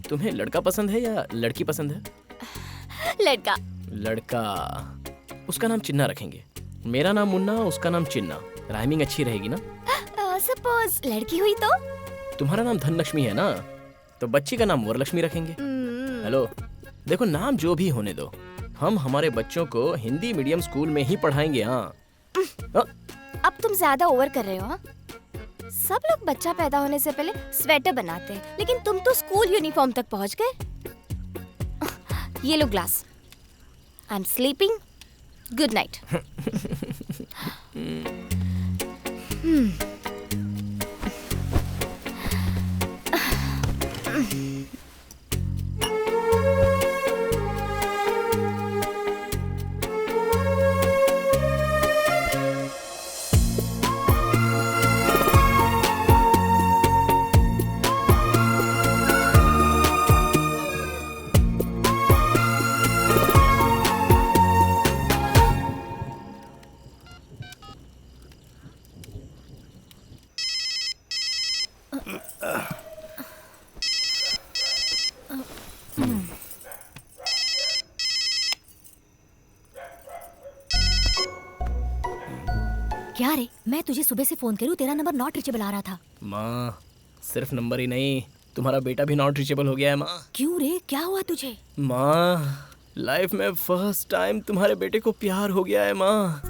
तुम्हें लड़का पसंद है या लड़की पसंद है? लड़का। लड़का। उसका नाम चिन्ना रखेंगे। मेरा नाम मुन्ना, उसका नाम चिन्ना। राइमिंग अच्छी रहेगी ना? सपोज लड़की हुई तो? तुम्हारा नाम धनलक्ष्मी है ना, तो बच्ची का नाम वरलक्ष्मी रखेंगे। हेलो, देखो नाम जो भी होने दो, हम हमारे बच्चों को हिंदी मीडियम स्कूल में ही पढ़ाएंगे। हाँ अब तुम ज्यादा ओवर कर रहे हो। हाँ? सब लोग बच्चा पैदा होने से पहले स्वेटर बनाते हैं, लेकिन तुम तो स्कूल यूनिफॉर्म तक पहुंच गए। ये लो glass. I am sleeping. Good night. क्या रे, मैं तुझे सुबह से फोन करूं, तेरा नंबर नॉट रीचेबल आ रहा था। माँ, सिर्फ नंबर ही नहीं, तुम्हारा बेटा भी नॉट रीचेबल हो गया है माँ। क्यों रे, क्या हुआ तुझे? माँ, लाइफ में फर्स्ट टाइम तुम्हारे बेटे को प्यार हो गया है माँ।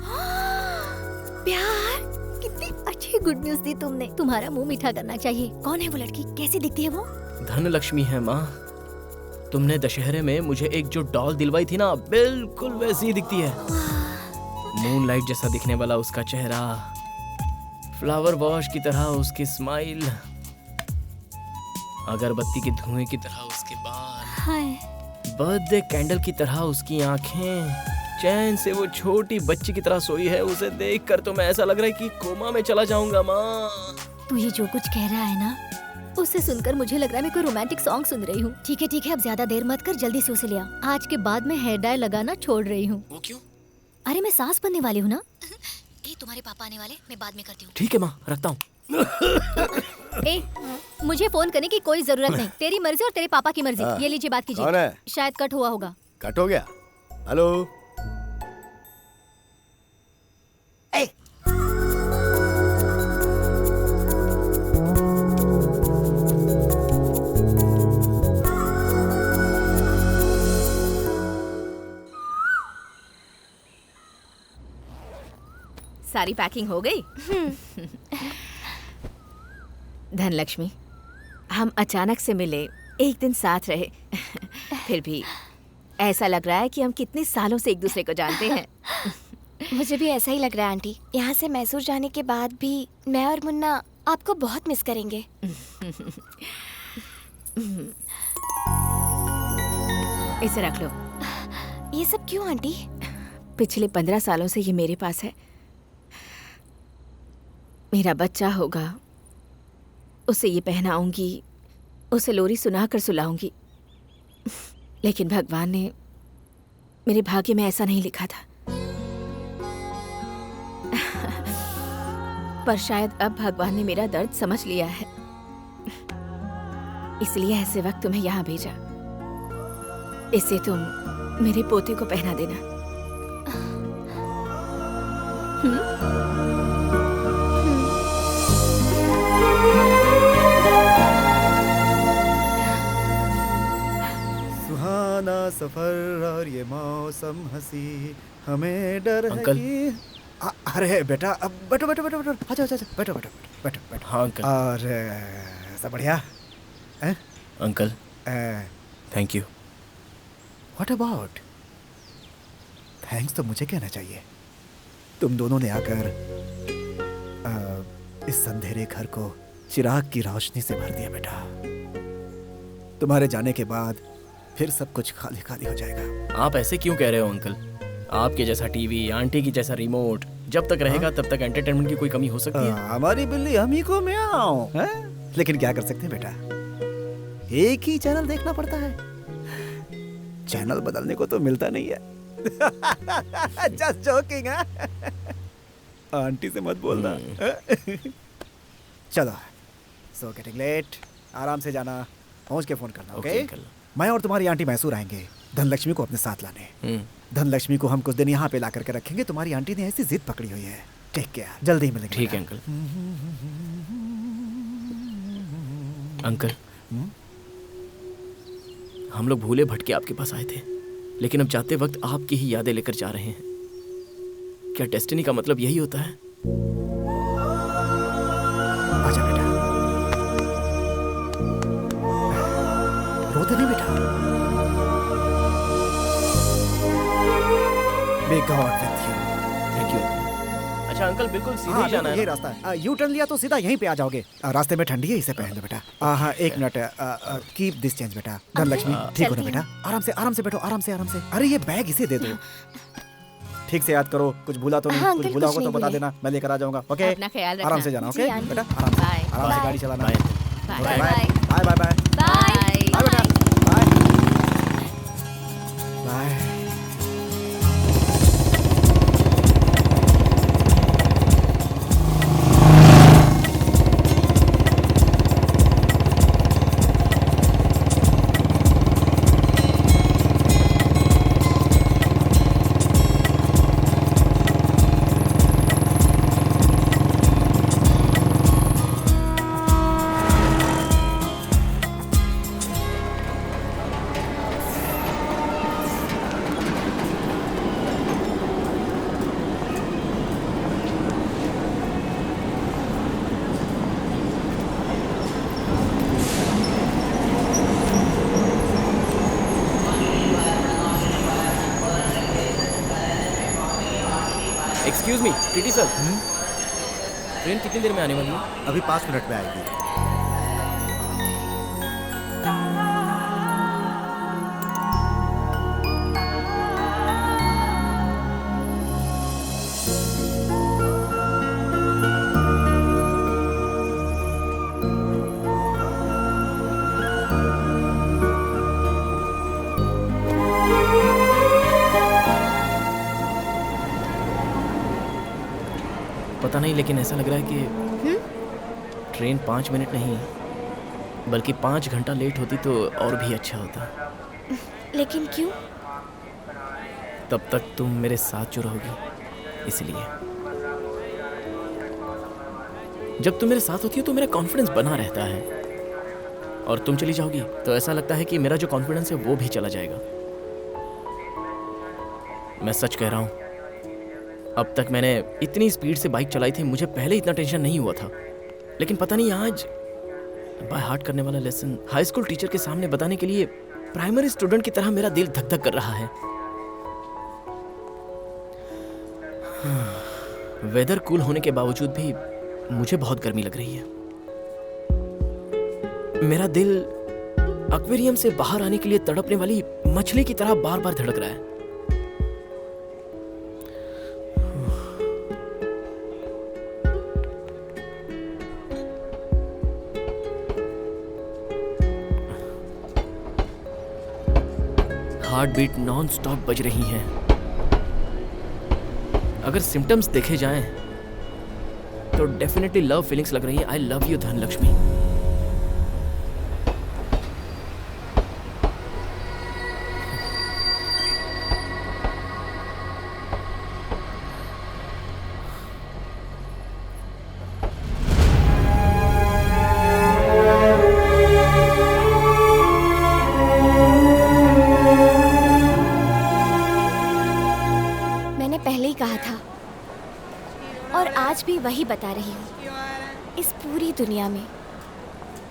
प्यार? कितनी अच्छी गुड न्यूज दी तुमने। तुम्हारा मुंह मीठा करना चाहिए। कौन है वो लड़की, कैसी दिखती है वो? धनलक्ष्मी है माँ। तुमने दशहरे में मुझे एक जो डॉल दिलवाई थी ना, बिल्कुल वैसी ही दिखती है। मूनलाइट जैसा दिखने वाला उसका चेहरा, फ्लावर वॉश की तरह उसकी स्माइल, अगरबत्ती के धुएं की तरह उसके बाल, हाय। बर्थडे कैंडल की तरह उसकी आंखें, चैन से वो छोटी बच्ची की तरह सोई है। उसे देखकर तो मैं ऐसा लग रहा है कि कोमा में चला जाऊंगा माँ। तू ये जो कुछ कह रहा है ना, उससे सुनकर मुझे लग रहा है मैं कोई रोमांटिक सॉन्ग सुन रही हूँ। ठीक है, अब ज्यादा देर मत कर, जल्दी से उसे ले आ। आज के बाद मैं हेयर डाई लगाना छोड़ रही हूँ। वो क्यों? अरे मैं सास बनने वाली हूँ ना। तुम्हारे पापा आने वाले, मैं बाद में करती हूँ। ठीक है माँ, रखता हूँ। ए, मुझे फोन करने की कोई जरूरत नहीं। तेरी मर्जी और तेरे पापा की मर्जी। ये लीजिए, बात कीजिए। कौन है? शायद कट हुआ होगा। कट हो गया? हेलो। ए, सारी पैकिंग हो गई? धनलक्ष्मी, हम अचानक से मिले, एक दिन साथ रहे, फिर भी ऐसा लग रहा है कि हम कितने सालों से एक दूसरे को जानते हैं। मुझे भी ऐसा ही लग रहा है आंटी। यहाँ से मैसूर जाने के बाद भी मैं और मुन्ना आपको बहुत मिस करेंगे। इसे रख लो। ये सब क्यों आंटी? पिछले 15 सालों से ये मेरे पास है। मेरा बच्चा होगा, उसे ये पहनाऊंगी, उसे लोरी सुनाकर सुलाऊंगी। लेकिन भगवान ने मेरे भाग्य में ऐसा नहीं लिखा था। पर शायद अब भगवान ने मेरा दर्द समझ लिया है, इसलिए ऐसे वक्त तुम्हें यहाँ भेजा। इसे तुम मेरे पोते को पहना देना। सुहाना सफर और ये मौसम हंसी, हमें डर है अंकल। कि अरे बेटा, अब बैठो बैठो बैठो बैठो, अच्छा अच्छा बैठो बैठो बैठो बैठो। हाँ अंकल। और सब बढ़िया हैं? Uncle thank you. What about thanks? तो मुझे कहना चाहिए। तुम दोनों ने आकर इस अंधेरे घर को चिराग की रोशनी से भर दिया बेटा। तुम्हारे जाने के बाद फिर सब कुछ खाली खाली हो जाएगा। आप ऐसे क्यों कह रहे हो अंकल? आपके जैसा टीवी, आंटी की जैसा रिमोट जब तक रहेगा तब तक एंटरटेनमेंट की कोई कमी हो सकती है। हमारी बिल्ली हम ही को म्याऊं, हैं? लेकिन क्या कर सकते हैं बेटा, एक ही चैनल देखना पड़ता है। चैनल बदलने को तो मिलता नहीं है। जस्ट जोकिंग है। आंटी से मत बोलना। चलो, सो गेटिंग लेट, आराम से जाना, पहुंच के फोन करना। Okay uncle. मैं और तुम्हारी आंटी मैसूर आएंगे धनलक्ष्मी को अपने साथ लाने। धनलक्ष्मी को हम कुछ दिन यहाँ पे ला करके रखेंगे। तुम्हारी आंटी ने ऐसी जिद पकड़ी हुई है। टेक केयर, जल्दी ही मिलेंगे। ठीक है अंकल। अंकल, हम लोग भूले भटके आपके पास आए थे, लेकिन अब जाते वक्त आपकी ही यादें लेकर जा रहे हैं। क्या डेस्टिनी का मतलब यही होता है? आजा बेटा, रोते नहीं बेटा। May God with you. Thank you. अच्छा अंकल, बिल्कुल सीधे हाँ, ही जाना है यही ना? रास्ता है। यू टर्न लिया तो सीधा यहीं पे आ जाओगे। रास्ते में ठंडी है, इसे पहन लो बेटा। हाँ, एक मिनट, कीप दिस चेंज बेटा। धनलक्ष्मी, ठीक हो ना बेटा? आराम से बैठो, आराम से। अरे ये बैग इसे दे दो। ठीक से याद करो, कुछ भूला तो नहीं? हाँ, कुछ अंकल, भूला कुछ होगा तो नहीं बता भूले। देना, मैं लेकर आ जाऊंगा। ओके, अपना ख्याल रखना। आराम से जाना। जी, ओके आंटी। बेटा, आराम से बाय। गाड़ी चलाना। Bye. Bye bye bye bye bye bye. Bye बेटा, bye bye. Excuse me TT sir, train कितनी देर में आने वाली है? अभी 5 मिनट में आएगी। पता नहीं, लेकिन ऐसा लग रहा है कि ट्रेन 5 मिनट नहीं बल्कि 5 घंटा लेट होती तो और भी अच्छा होता। लेकिन क्यों? तब तक तुम मेरे साथ जो रहोगी, इसलिए। जब तुम मेरे साथ होती हो तो मेरा कॉन्फिडेंस बना रहता है, और तुम चली जाओगी तो ऐसा लगता है कि मेरा जो कॉन्फिडेंस है वो भी चला जाएगा। मैं सच कह रहा हूं, अब तक मैंने इतनी स्पीड से बाइक चलाई थी, मुझे पहले इतना टेंशन नहीं हुआ था, लेकिन पता नहीं आज बाय हार्ट करने वाला लेसन हाई स्कूल टीचर के सामने बताने के लिए प्राइमरी स्टूडेंट की तरह मेरा दिल धक धक कर रहा है। वेदर कूल होने के बावजूद भी मुझे बहुत गर्मी लग रही है। मेरा दिल एक्वेरियम से बाहर आने के लिए तड़पने वाली मछली की तरह बार बार धड़क रहा है। हार्ट बीट नॉन स्टॉप बज रही हैं। अगर सिम्टम्स देखे जाएं तो डेफिनेटली लव फीलिंग्स लग रही हैं। आई लव यू धनलक्ष्मी। मैंने पहले ही कहा था और आज भी वही बता रही हूँ, इस पूरी दुनिया में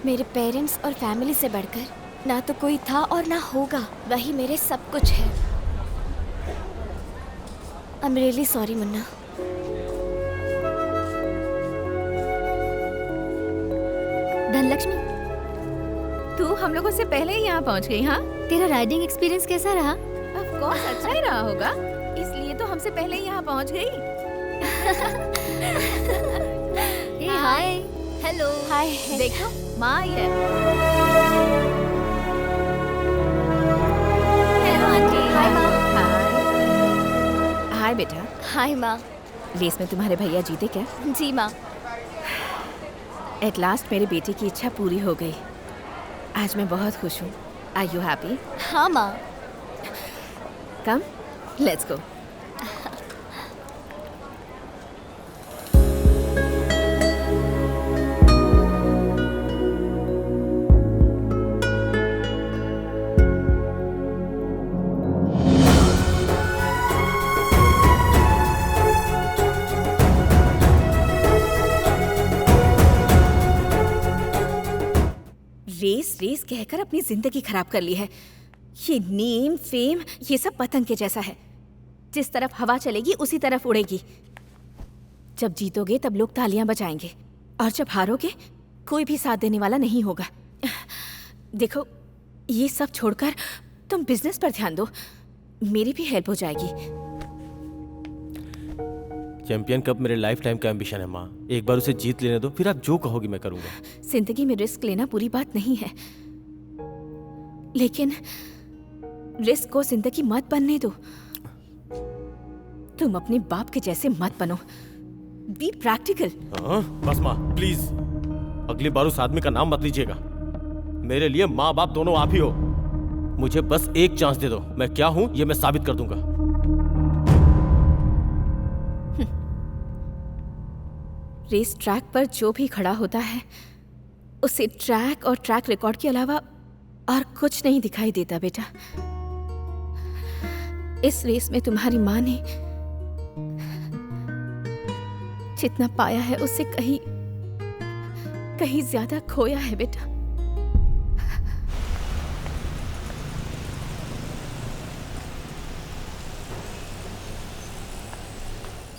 मेरे पेरेंट्स और फैमिली से बढ़कर ना तो कोई था और ना होगा। वही मेरे सब कुछ है। I am really sorry Munna. Dhanlaxmi, तू हम लोगों से पहले ही यहाँ पहुँच गई। हाँ, तेरा राइडिंग एक्सपीरियंस कैसा रहा? ऑफ कोर्स अच्छा ही रहा होगा, इसलिए तो हमसे पहले ही यहाँ पहुँच गई। हाय। हेलो। हाय। देखो माँ आई है। Hello aunty. हाय माँ। हाय बेटा। हाय माँ। रेस में तुम्हारे भैया जीते क्या? जी माँ। एट लास्ट मेरे बेटे की इच्छा पूरी हो गई। आज मैं बहुत खुश हूँ। Are you happy? हाँ माँ। Come let's go. Race race कहकर अपनी जिंदगी खराब कर ली है। ये नेम फेम ये सब पतंग के जैसा है, जिस तरफ हवा चलेगी उसी तरफ उड़ेगी। जब जीतोगे तब लोग तालियां बजाएंगे और जब हारोगे कोई भी साथ देने वाला नहीं होगा। देखो ये सब छोड़कर तुम बिजनेस पर ध्यान दो, मेरी भी हेल्प हो जाएगी। चैंपियन कप मेरे लाइफ टाइम का एम्बिशन है माँ। एक बार उसे जीत लेने दो, फिर आप जो कहोगी मैं करूंगा। जिंदगी में रिस्क लेना बुरी बात नहीं है, लेकिन रिस्क को जिंदगी मत बनने दो। तुम अपने बाप के जैसे मत बनो। Be practical. बस माँ प्लीज, अगली बार उस आदमी का नाम मत लीजिएगा। मेरे लिए माँ बाप दोनों आप ही हो। मुझे बस एक चांस दे दो, मैं क्या हूँ ये मैं साबित कर दूंगा। रेस ट्रैक पर जो भी खड़ा होता है उसे ट्रैक और ट्रैक रिकॉर्ड के अलावा और कुछ नहीं दिखाई देता बेटा। इस रेस में तुम्हारी माँ ने जितना पाया है उससे कहीं कहीं ज्यादा खोया है बेटा।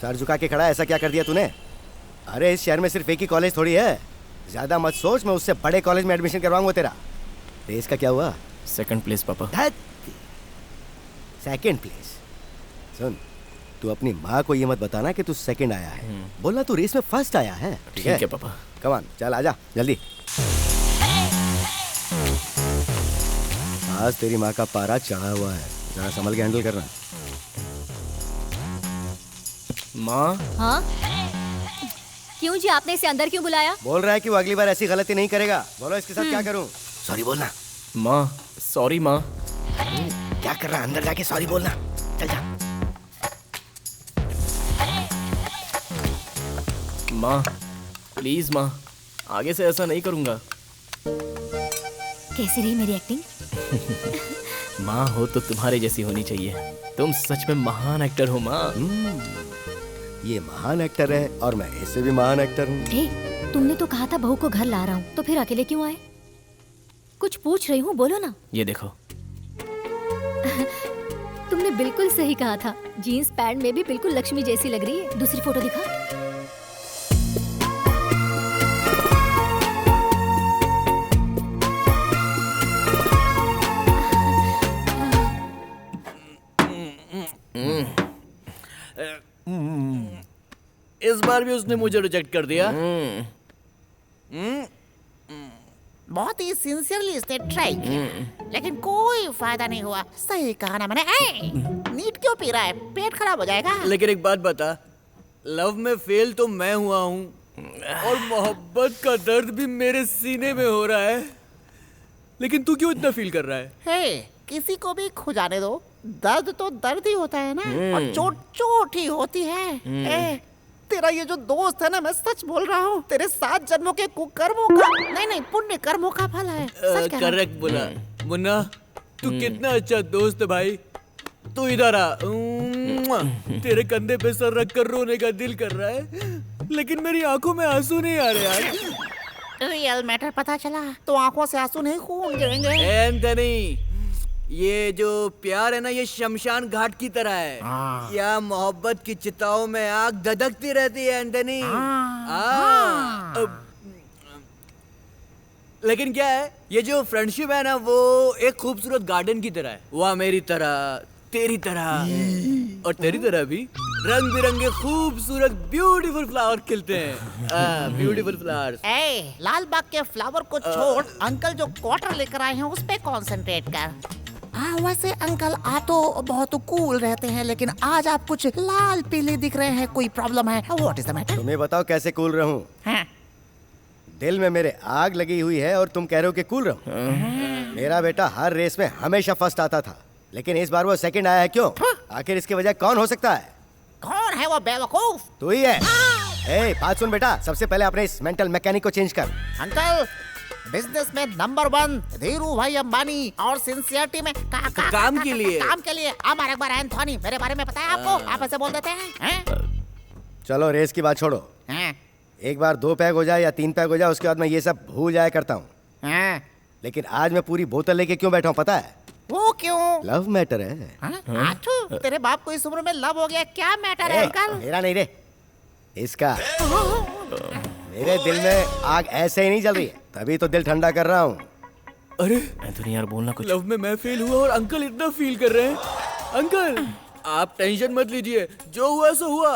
सर झुका के खड़ा, ऐसा क्या कर दिया तूने? अरे इस शहर में सिर्फ एक ही कॉलेज थोड़ी है, ज्यादा मत सोच, मैं उससे बड़े कॉलेज में एडमिशन करवाऊंगा तेरा। रेस का क्या हुआ? सेकंड प्लेस पापा। Second place? सुन, तू अपनी माँ को ये मत बताना कि तू सेकंड आया है, बोलना तू रेस में फर्स्ट आया है। ठीक है पापा। कम ऑन, चल आजा जल्दी। आज तेरी माँ का पारा चढ़ा हुआ है, जरा संभल के हैंडल करना। माँ। हाँ क्यों जी, आपने इसे अंदर क्यों बुलाया? बोल रहा है कि वो अगली बार ऐसी गलती नहीं करेगा। बोलो इसके साथ क्या करूं? सॉरी बोलना। माँ सॉरी माँ। क्या कर रहा है? अंदर जाके सॉरी बोलना। चल जा। माँ प्लीज माँ, आगे से ऐसा नहीं करूँगा। कैसी रही मेरी एक्टिंग? माँ हो तो तुम्हारे जैसी होनी चाहिए। तुम सच में महान एक्टर हो माँ। ये महान एक्टर है और मैं इससे भी महान एक्टर हूँ। तुमने तो कहा था बहू को घर ला रहा हूँ, तो फिर अकेले क्यों आए? कुछ पूछ रही हूँ, बोलो ना। ये देखो। तुमने बिल्कुल सही कहा था, जीन्स पैंट में भी बिल्कुल लक्ष्मी जैसी लग रही है। दूसरी फोटो दिखा। इस बार भी उसने मुझे रिजेक्ट कर दिया। बहुत ही सिंसियरली इसने ट्राई किया, लेकिन कोई फायदा नहीं हुआ। सही कहा ना मैंने। नीट क्यों पी रहा है? पेट खराब हो जाएगा। लेकिन एक बात बता, लव में फेल तो मैं हुआ हूँ और मोहब्बत का दर्द भी मेरे सीने में हो रहा है, लेकिन तू क्यों इतना फील कर रहा है? हे, किसी को भी खुजाने दो, दर्द तो दर्द ही होता है ना, और चोट चोट ही होती है। तेरा ये जो दोस्त है ना, मैं सच बोल रहा हूँ, तेरे 7 जन्मों के कुकर्मों का नहीं पुण्य कर्मों का फल है। करेक्ट बोला मुन्ना, तू कितना अच्छा दोस्त है भाई। तू इधर आ, तेरे कंधे पे सर रख कर रोने का दिल कर रहा है, लेकिन मेरी आंखों में आंसू नहीं आ रहे यार। रियल मैटर पता चला तो आंखों से आंसू नहीं खून गिरेंगे। एंथनी, ये जो प्यार है ना, ये शमशान घाट की तरह है। या मोहब्बत की चिताओं में आग धधकती रहती है एंथनी। लेकिन क्या है, ये जो फ्रेंडशिप है ना, वो एक खूबसूरत गार्डन की तरह है। वह मेरी तरह, तेरी तरह और तेरी तरह भी रंग बिरंगे खूबसूरत ब्यूटीफुल फ्लावर खिलते हैं। Beautiful flowers. लाल बाग के फ्लावर को छोड़, अंकल जो क्वार्टर लेकर आए हैं उस पे कंसंट्रेट कर। वैसे अंकल आप तो बहुत कूल रहते हैं, लेकिन आज आप कुछ लाल पीले दिख रहे हैं। कोई प्रॉब्लम है? What is the matter? तुम्हें बताओ कैसे कूल रहूं? दिल में मेरे आग लगी हुई है और तुम कह रहे हो कि कूल रहूं? मेरा बेटा हर रेस में हमेशा फर्स्ट आता था, लेकिन इस बार वो सेकंड आया है। क्यों? आखिर इसकी वजह कौन हो सकता है? कौन है वो बेवकूफ? तू ही है। बात सुन बेटा, सबसे पहले अपने इस मेंटल मैकेनिक को चेंज कर। अंकल, बिजनेस में नंबर 1 धीरू भाई अंबानी, और सिंसियरिटी में काम के लिए अमर अकबर एंथोनी। मेरे बारे में पता है आपको? आप ऐसे बोल देते हैं? चलो रेस की बात छोड़ो, एक बार 2 पैक हो जाए या 3 पैक हो जाए, उसके बाद मैं ये सब भूल जाया करता हूँ। लेकिन आज मैं पूरी बोतल लेके क्यों बैठा हूँ पता है? वो क्यों? लव मैटर है। आठू, तेरे बाप को इस उम्र में लव हो गया? क्या मैटर है अंकल? मेरा नहीं रे, इसका। मेरे दिल में आग ऐसे ही नहीं जल रही है, तभी तो दिल ठंडा कर रहा हूँ। अरे एंथोनी यार बोलना कुछ। लव में मैं फेल हुआ और अंकल इतना फील कर रहे हैं। अंकल आप टेंशन मत लीजिए, जो हुआ सो हुआ।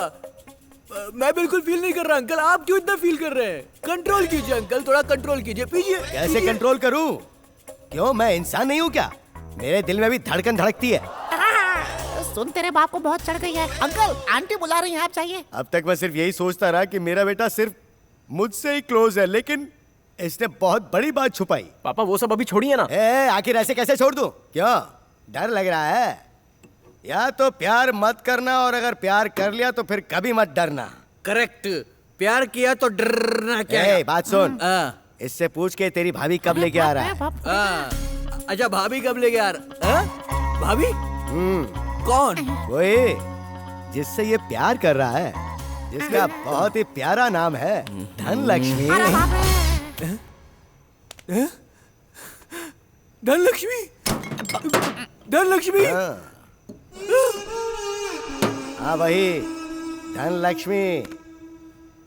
मैं बिल्कुल फील नहीं कर रहा। अंकल आप क्यों इतना फील कर रहे हैं? कंट्रोल कीजिए अंकल, थोड़ा कंट्रोल कीजिए। पीजिए। कैसे कंट्रोल करूं? क्यों, मैं इंसान नहीं हूँ क्या? मेरे दिल में भी धड़कन धड़कती है। सुन, तेरे बाप को बहुत चढ़ गई है। अंकल आंटी बुला रही हैं, आप चाहिए? अब तक मैं सिर्फ यही सोचता रहा कि मेरा बेटा सिर्फ मुझसे ही क्लोज है, लेकिन इसने बहुत बड़ी बात छुपाई। पापा वो सब अभी छोड़िए ना। आखिर ऐसे कैसे छोड़ दूं? क्यों, डर लग रहा है? या तो प्यार मत करना, और अगर प्यार कर लिया तो फिर कभी मत डरना। करेक्ट, प्यार किया तो डरना क्या है? बात सुन, इससे पूछ के तेरी भाभी कब लेके आ रहा है? अच्छा भाभी कब लेके आ रहा? भाभी? कौन? वही जिससे ये प्यार कर रहा है, जिसका बहुत ही प्यारा नाम है धनलक्ष्मी। धनलक्ष्मी? धनलक्ष्मी? हाँ वही धनलक्ष्मी।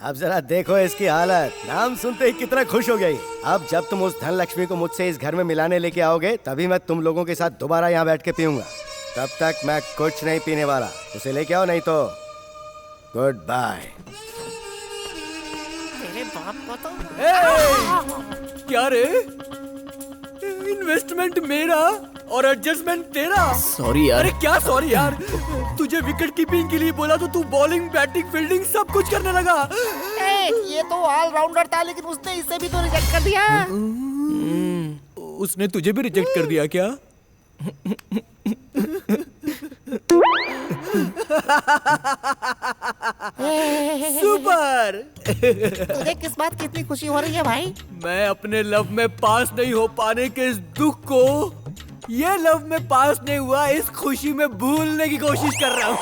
अब जरा देखो इसकी हालत, नाम सुनते ही कितना खुश हो गई। अब जब तुम उस धनलक्ष्मी को मुझसे इस घर में मिलाने लेके आओगे, तभी मैं तुम लोगों के साथ दोबारा यहाँ बैठ के पीऊंगा। तब तक मैं कुछ नहीं पीने वाला। उसे लेके आओ, नहीं तो गुड बाय। तेरे बाप को तो क्या रे? इन्वेस्टमेंट मेरा और एडजस्टमेंट तेरा। सॉरी यार। अरे क्या सॉरी यार? तुझे विकेट कीपिंग के लिए बोला तो तू बॉलिंग, बैटिंग, फील्डिंग सब कुछ करने लगा। ये तो ऑलराउंडर था, लेकिन उसने इसे भी तो रिजेक्ट कर दिया। उसने तुझे भी रिजेक्ट कर दिया क्या? सुपर। तुझे किस बात की इतनी खुशी हो रही है भाई? मैं अपने लव में पास नहीं हो पाने के इस दुख को, ये लव में पास नहीं हुआ इस खुशी में भूलने की कोशिश कर रहा हूँ।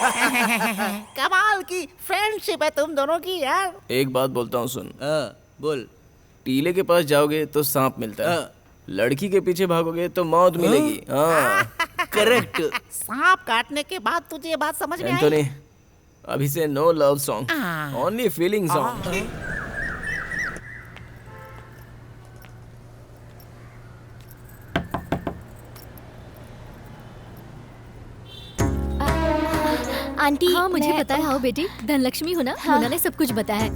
कमाल की फ्रेंडशिप है तुम दोनों की यार। एक बात बोलता हूँ, सुन। बोल। टीले के पास जाओगे तो सांप मिलता है, लड़की के पीछे भागोगे तो मौत मिलेगी। करेक्ट। सांप काटने के बाद तुझे ये बात समझ में आई? एंथोनी, अभी से no love song, only feeling song. Aunty हाँ मुझे मैं- पता है। आओ बेटी, धनलक्ष्मी हो ना? हाँ। मोना ने सब कुछ बताया है।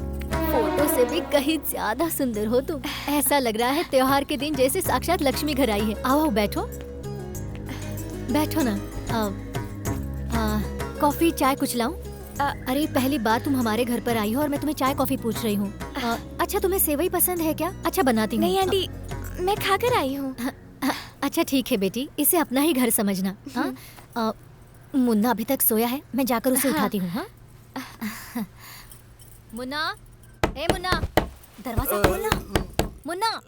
फोटो से भी कहीं ज्यादा सुंदर हो तुम। ऐसा लग रहा है त्योहार के दिन जैसे साक्षात लक्ष्मी घर आई है। आओ बैठो, बैठो ना। कॉफी चाय कुछ लाऊं? अरे पहली बार तुम हमारे घर पर आई हो और मैं तुम्हें चाय कॉफी पूछ रही हूँ। अच्छा तुम्हें सेवई पसंद है क्या? अच्छा बनाती हूँ। नहीं आंटी, मैं खाकर आई हूँ। अच्छा ठीक है बेटी, इसे अपना ही घर समझना। हाँ मुन्ना अभी तक सोया है, मैं जाकर उसे उठाती हूँ। हाँ मुन्ना, ए मुन्ना, दरवाजा खोलना। मुन्ना।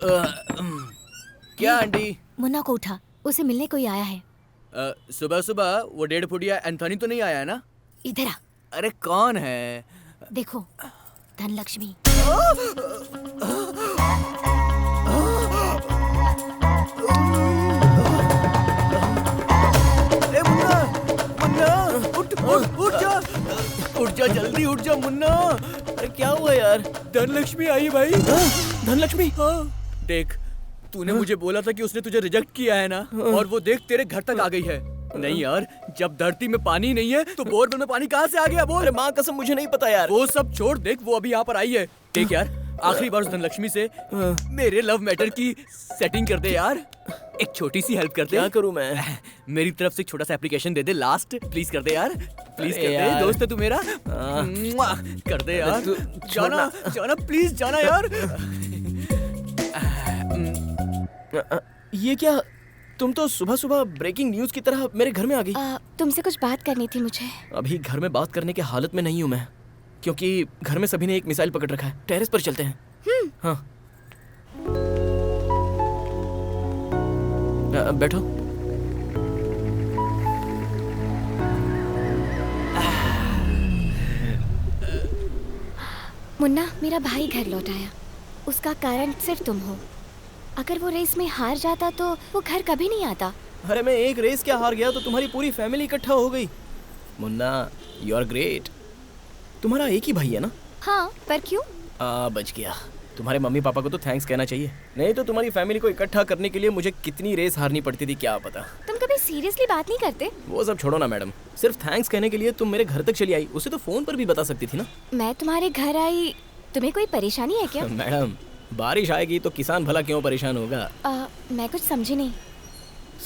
क्या आंटी? मुन्ना को उठा, उसे मिलने कोई आया है। सुबह सुबह वो 1.5 फुटिया एंथोनी तो नहीं आया है ना? इधर आ। अरे कौन है? देखो, धनलक्ष्मी। उठ जा जल्दी, उठ जा मुन्ना। अरे क्या हुआ यार? धनलक्ष्मी आई भाई। धनलक्ष्मी? देख, तूने मुझे बोला था कि उसने तुझे रिजेक्ट किया है ना, और वो देख तेरे घर तक आ गई है। नहीं यार, जब धरती में पानी नहीं है तो बोरवेल में पानी कहाँ से आ गया? बोल। अरे माँ कसम मुझे नहीं पता यार। वो सब छोड़, देख वो अभी यहाँ पर आई है। देख यार, आखिरी बार उस धनलक्ष्मी से मेरे लव मैटर की सेटिंग कर दे यार। एक छोटी सी हेल्प कर दे। क्या करूं मैं? मेरी तरफ से एक छोटा सा application they they, last please कर दे यार, प्लीज कर दे। दोस्त है तू मेरा, कर दे यार। जाना जाना प्लीज, जाना यार। ये क्या? तुम तो सुबह सुबह ब्रेकिंग न्यूज की तरह मेरे घर में आ गई। तुमसे कुछ बात करनी थी मुझे। अभी घर में बात करने की हालत में नहीं हूँ मैं, क्योंकि घर में सभी ने एक मिसाइल पकड़ रखा है। टेरेस पर चलते हैं। हाँ बैठो। मुन्ना, मेरा भाई घर लौट आया। उसका कारण सिर्फ तुम हो। अगर वो रेस में हार जाता तो वो घर कभी नहीं आता। अरे मैं एक रेस क्या हार गया तो तुम्हारी पूरी फैमिली इकट्ठा हो गई। Munna, you are great. तुम्हारा एक ही भाई है ना? हाँ, पर क्यों? बच गया। तुम्हारे मम्मी पापा को तो थैंक्स कहना चाहिए, नहीं तो तुम्हारी फैमिली को इकट्ठा करने के लिए मुझे कितनी रेस हारनी पड़ती थी क्या पता। तुम कभी सीरियसली बात नहीं करते? वो सब छोड़ो ना मैडम, सिर्फ थैंक्स कहने के लिए तुम मेरे घर तक चली आई। उसे तो फोन पर भी बता सकती थी ना। मैं तुम्हारे घर आई, तुम्हें कोई परेशानी है क्या? मैडम, बारिश आएगी तो किसान भला क्यों परेशान होगा? मैं कुछ समझी नहीं।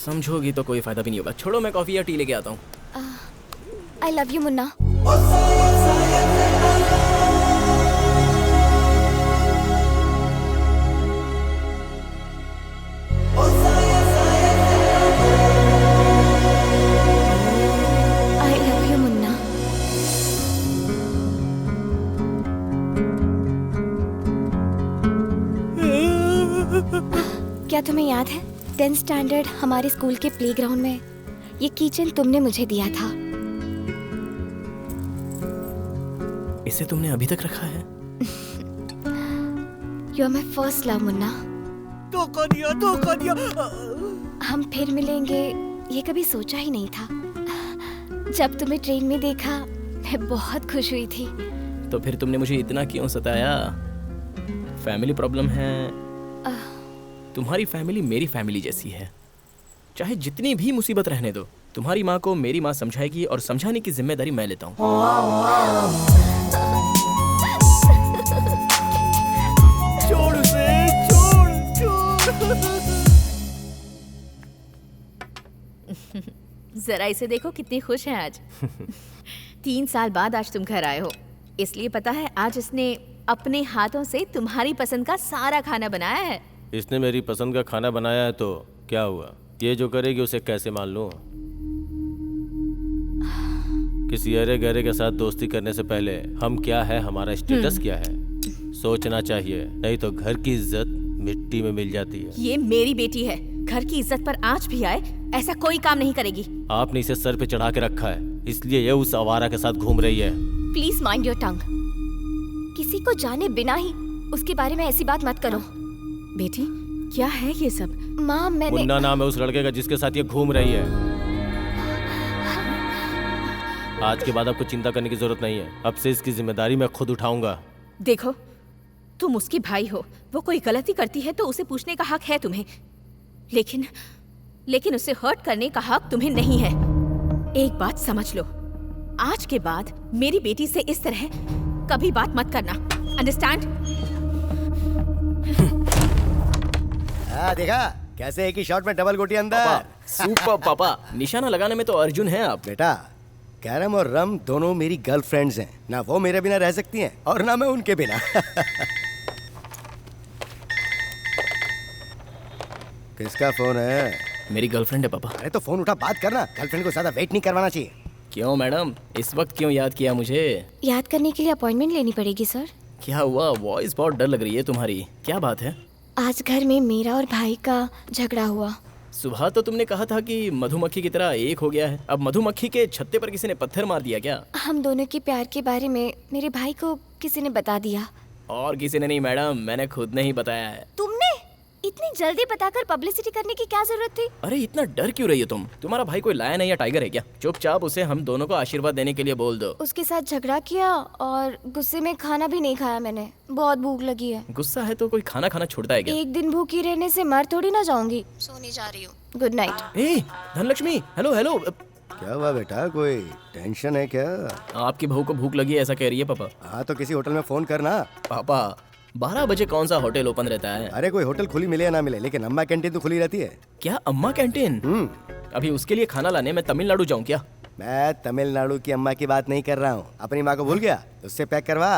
समझोगी तो कोई फायदा भी नहीं होगा। छोड़ो, मैं कॉफी या टी लेके आता हूँ। आई love you Munna. I love you Munna. क्या तुम्हें याद है 10th स्टैंडर्ड हमारे स्कूल के प्लेग्राउंड में ये कीचेन तुमने मुझे दिया था? इसे तुमने अभी तक रखा है? You are my first love Munna. धोखा दिया, धोखा दिया। हम फिर मिलेंगे ये कभी सोचा ही नहीं था। जब तुम्हें ट्रेन में देखा मैं बहुत खुश हुई थी। तो फिर तुमने मुझे इतना क्यों सताया? फैमिली प्रॉब्लम है। तुम्हारी फैमिली मेरी फैमिली जैसी है। चाहे जितनी भी मुसीबत रहने दो, तुम्हारी माँ को मेरी माँ समझाएगी और समझाने की जिम्मेदारी मैं लेता हूँ। छोड़ उसे, छोड़, छोड़। जरा इसे देखो, कितनी खुश है आज। 3 साल बाद आज तुम घर आए हो, इसलिए पता है आज इसने अपने हाथों से तुम्हारी पसंद का सारा खाना बनाया है। इसने मेरी पसंद का खाना बनाया है तो क्या हुआ? ये जो करेगी उसे कैसे मान लूं? किसी अरे गहरे के साथ दोस्ती करने से पहले हम क्या है, हमारा स्टेटस क्या है, सोचना चाहिए। नहीं तो घर की इज्जत मिट्टी में मिल जाती है। ये मेरी बेटी है, घर की इज्जत पर आंच भी आए ऐसा कोई काम नहीं करेगी। आपने इसे सर पे चढ़ा के रखा है, इसलिए ये उस आवारा के साथ घूम रही है। Please mind your tongue. किसी को जाने बिना ही उसके बारे में ऐसी बात मत करो। बेटी, क्या है ये सब? माँ, मैंने मुन्ना नाम है उस लड़के का जिसके साथ ये घूम रही है। आज के बाद आपको चिंता करने की जरूरत नहीं है। अब से इसकी जिम्मेदारी मैं खुद उठाऊंगा। देखो, तुम उसकी भाई हो, वो कोई गलती करती है तो उसे पूछने का हक है तुम्हें, लेकिन उसे हर्ट करने का हक तुम्हें नहीं है। एक बात समझ लो, आज के बाद मेरी बेटी से इस तरह कभी बात मत करना। अंडरस्टैंड? हाँ देखा कैसे एक ही शॉट में डबल गोटी अंदर। पापा सुपर पापा, निशाना लगाने में तो अर्जुन है आप। बेटा कैरम और रम दोनों मेरी गर्लफ्रेंड्स हैं, ना वो मेरे बिना रह सकती हैं और ना मैं उनके बिना। किसका फोन है? मेरी गर्लफ्रेंड है पापा। अरे तो फोन उठा, बात करना। गर्लफ्रेंड को ज्यादा वेट नहीं करवाना चाहिए। क्यों मैडम, इस वक्त क्यों याद किया मुझे? याद करने के लिए अपॉइंटमेंट लेनी पड़ेगी सर। क्या हुआ? वॉइस बहुत डर लग रही है तुम्हारी, क्या बात है? आज घर में मेरा और भाई का झगड़ा हुआ। सुबह तो तुमने कहा था कि मधुमक्खी की तरह एक हो गया है, अब मधुमक्खी के छत्ते पर किसी ने पत्थर मार दिया क्या? हम दोनों के प्यार के बारे में मेरे भाई को किसी ने बता दिया। और किसी ने नहीं मैडम, मैंने खुद ने ही बताया है। तुमने इतनी जल्दी बताकर पब्लिसिटी करने की क्या जरूरत थी? अरे इतना डर क्यों रही हो तुम? तुम्हारा भाई कोई लायन है या टाइगर है क्या? चुपचाप उसे हम दोनों को आशीर्वाद देने के लिए बोल दो। उसके साथ झगड़ा किया और गुस्से में खाना भी नहीं खाया मैंने। बहुत भूख लगी है। गुस्सा है तो कोई खाना खाना छोड़ता है क्या? एक दिन भूखी रहने से मर थोड़ी ना जाऊंगी। सोने जा रही हूँ। Good night. ए धनलक्ष्मी, हेलो हेलो। क्या हुआ बेटा, कोई टेंशन है क्या? आपकी बहू को भूख लगी है ऐसा कह रही है पापा। हाँ तो किसी होटल में फोन करना। पापा 12 बजे कौन सा होटल ओपन रहता है? अरे कोई होटल खुली मिले या ना मिले, लेकिन अम्मा कैंटीन तो खुली रहती है। क्या अम्मा कैंटीन? अभी उसके लिए खाना लाने मैं तमिलनाडु जाऊँ क्या? मैं तमिलनाडु की अम्मा की बात नहीं कर रहा हूँ। अपनी माँ को भूल गया, उससे पैक करवा।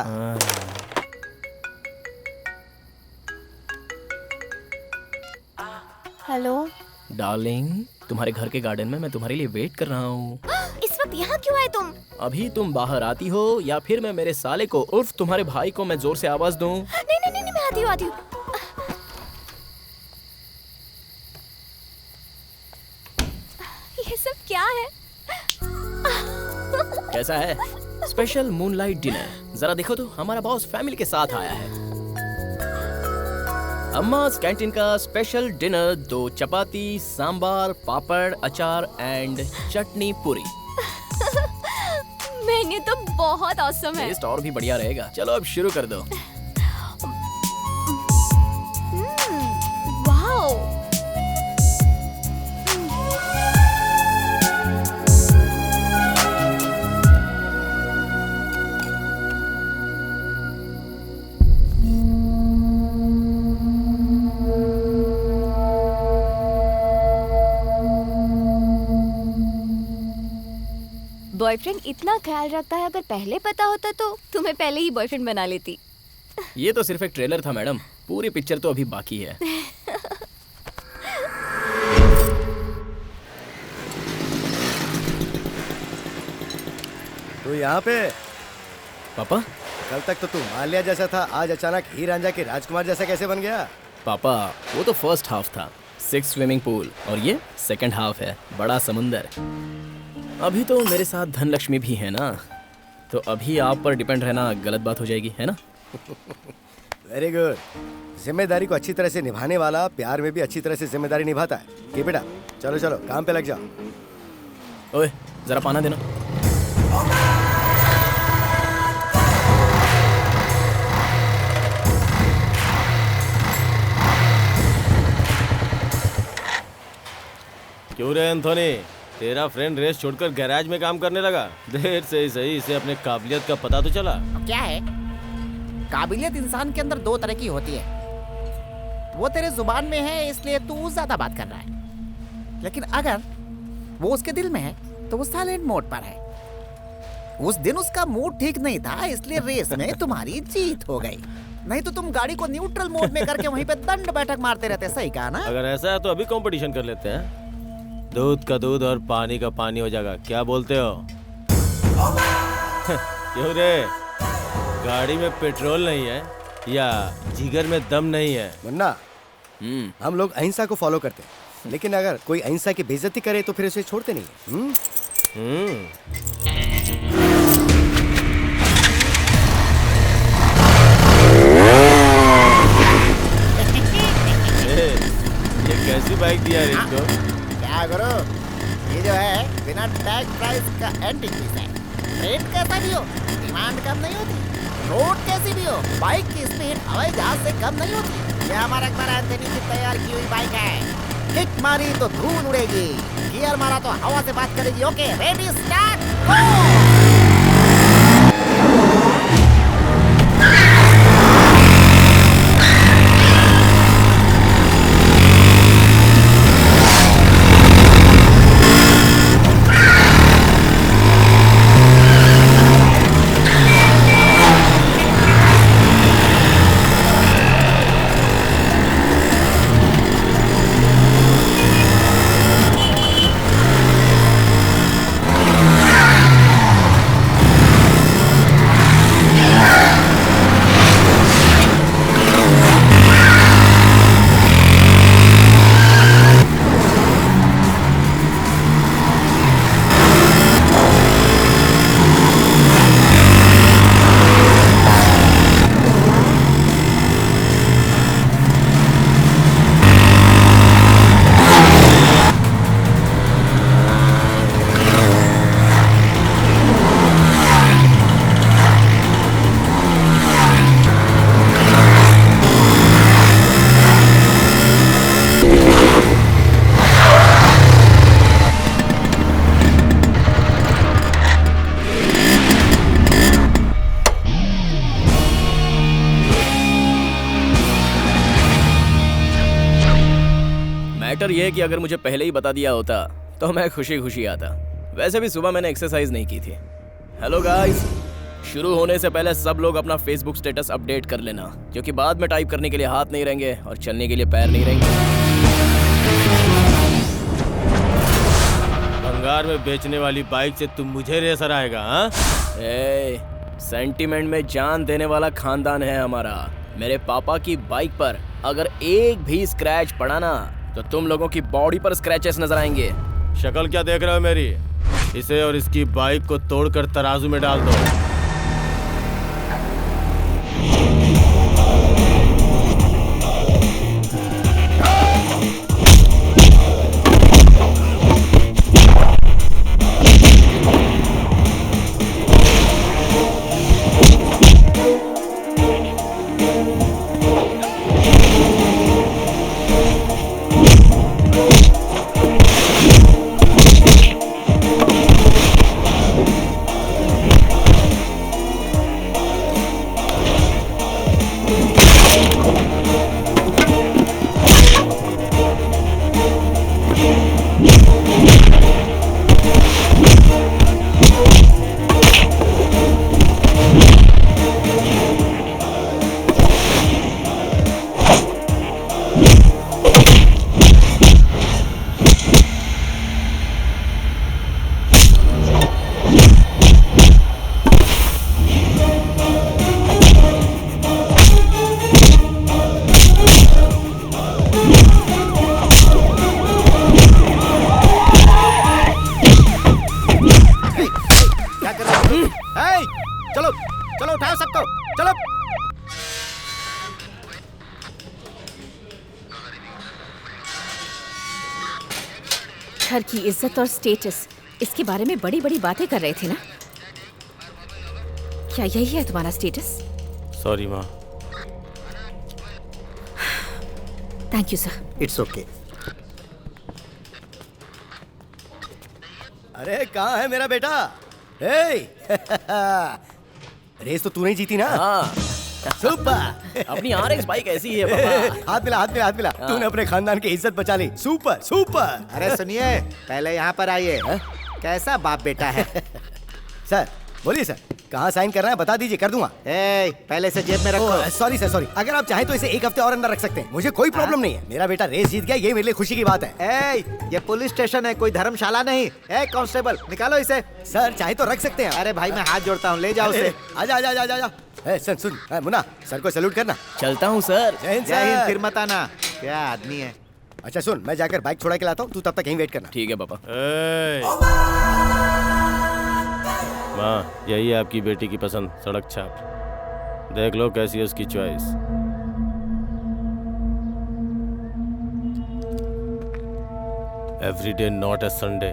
हेलो डार्लिंग, तुम्हारे घर के गार्डन में मैं तुम्हारे लिए वेट कर रहा हूँ। इस वक्त यहाँ क्यों आए तुम? अभी तुम बाहर आती हो या फिर मैं मेरे साले को उर्फ तुम्हारे भाई को मैं जोर से आवाज दूं? नहीं नहीं नहीं, मैं आती हूँ आती हूँ। ये सब क्या है? कैसा है स्पेशल मूनलाइट डिनर? जरा देखो तो, हमारा बॉस फैमिली के साथ आया है। अम्मा's कैंटीन का स्पेशल डिनर, 2 चपाती, सांबार, पापड़, अचार एंड चटनी पूरी। मेन्यू तो बहुत ऑसम है। टेस्ट और भी बढ़िया रहेगा। चलो अब शुरू कर दो। वाओ। बॉयफ्रेंड इतना ख्याल रखता है, अगर पहले पता होता तो तुम्हें पहले ही बॉयफ्रेंड बना लेती। ये तो सिर्फ एक ट्रेलर था मैडम, पूरी पिक्चर तो अभी बाकी है। तो यहाँ पे पापा? कल तक तो तू माल्या जैसा था, आज अचानक हीर रांझा के राजकुमार जैसा कैसे बन गया? पापा वो तो फर्स्ट हाफ था, 6 स्विमिंग पूल, और ये सेकंड हाफ है, बड़ा समुंदर। अभी तो मेरे साथ धनलक्ष्मी भी है ना, तो अभी आप पर डिपेंड रहना गलत बात हो जाएगी, है ना? Very good. जिम्मेदारी को अच्छी तरह से निभाने वाला प्यार में भी अच्छी तरह से जिम्मेदारी निभाता है। कि बेटा चलो चलो काम पे लग जाओ। ओए जरा पाना देना। क्यों रे एंथोनी, तेरा फ्रेंड रेस छोड़कर गैराज में काम करने लगा? देर से ही सही, इसे अपने काबिलियत का पता तो चला। क्या है? काबिलियत इंसान के अंदर 2 तरह की होती है। वो तेरे जुबान में है इसलिए तू ज्यादा बात कर रहा है, लेकिन अगर वो उसके दिल में है तो वो साइलेंट मोड पर है। उस दिन उसका मूड ठीक नहीं था, इसलिए रेस में तुम्हारी जीत हो गई। नहीं तो तुम गाड़ी को न्यूट्रल मोड में करके वहीं पे दंड बैठक मारते रहते। सही कहा ना? अगर ऐसा है तो अभी कंपटीशन कर लेते हैं, दूध का दूध और पानी का पानी हो जाएगा। क्या बोलते हो? क्यों रे, गाड़ी में पेट्रोल नहीं है या जिगर में दम नहीं है? मुन्ना, हम लोग अहिंसा को फॉलो करते हैं, लेकिन अगर कोई अहिंसा की बेइज्जती करे तो फिर उसे छोड़ते नहीं। ये कैसी बाइक दिया है इसको? क्या करो, ये जो है बिना टैग प्राइस का एंटी पीस है। रेट कैसा भी हो, डिमांड कम नहीं होती। रोड कैसी भी हो, बाइक की स्पीड हवाई जहाज से कम नहीं होती। ये हमारा अकबर एंथनी की तैयार की हुई बाइक है। किक मारी तो धूल उड़ेगी, गियर मारा तो हवा से बात करेगी। ओके रेडी स्टार्ट गो। मैटर ये है कि अगर मुझे पहले ही बता दिया होता तो मैं खुशी खुशी आता। वैसे भी सुबह मैंने एक्सरसाइज नहीं की थी। हेलो गाइस, शुरू होने से पहले सब लोग अपना फेसबुक स्टेटस अपडेट कर लेना, क्योंकि बाद में टाइप करने के लिए हाथ नहीं रहेंगे और चलने के लिए पैर नहीं रहेंगे। भंगार में बेचने वाली बाइक से तुम मुझे रेसर आएगा? हाँ, सेंटीमेंट में जान देने वाला खानदान है हमारा। मेरे पापा की बाइक पर अगर एक भी स्क्रैच पड़ा ना तो तुम लोगों की बॉडी पर स्क्रैचेस नजर आएंगे। शक्ल क्या देख रहे हो मेरी? इसे और इसकी बाइक को तोड़कर तराजू में डाल दो। चलो चलो, उठाओ सबको, चलो। घर की इज्जत और स्टेटस, इसके बारे में बड़ी बड़ी बातें कर रहे थे ना? क्या यही है तुम्हारा स्टेटस? सॉरी माँ। Thank you sir. It's okay. अरे कहाँ है मेरा बेटा? रेस तो तूने जीती ना? हाँ, सुपर। अपनी RX बाइक ऐसी है पापा। हाथ मिला, हाथ मिला, हाथ मिला। तूने अपने खानदान की इज्जत बचा ली। Super super. अरे सुनिए, पहले यहाँ पर आइए। कैसा बाप बेटा है? सर बोलिए सर, कहाँ साइन करना है बता दीजिए, कर दूंगा। पहले से जेब में रखो। Sorry sir, sorry. अगर आप चाहें तो इसे एक हफ्ते और अंदर रख सकते हैं, मुझे कोई प्रॉब्लम नहीं है। मेरा बेटा रेस जीत गया, ये मेरे लिए खुशी की बात है। ये पुलिस स्टेशन है, कोई धर्मशाला नहीं। कांस्टेबल, निकालो इसे। सर चाहे तो रख सकते हैं। अरे भाई, मैं हाथ जोड़ता हूँ, ले जाओ उसे। आजा आजा आजा आजा। सुन सुन, मुन्ना सर को सैल्यूट करना। चलता हूँ सर। जय हिंद जय हिंद, सर। फिर मत आना। क्या आदमी है। अच्छा सुन, मैं जाकर बाइक छोड़ा के लाता हूँ, तू तब तक यहीं वेट करना। ठीक है पापा। माँ, यही है आपकी बेटी की पसंद, सड़क छाप। देख लो कैसी है उसकी choice. Every day not a Sunday.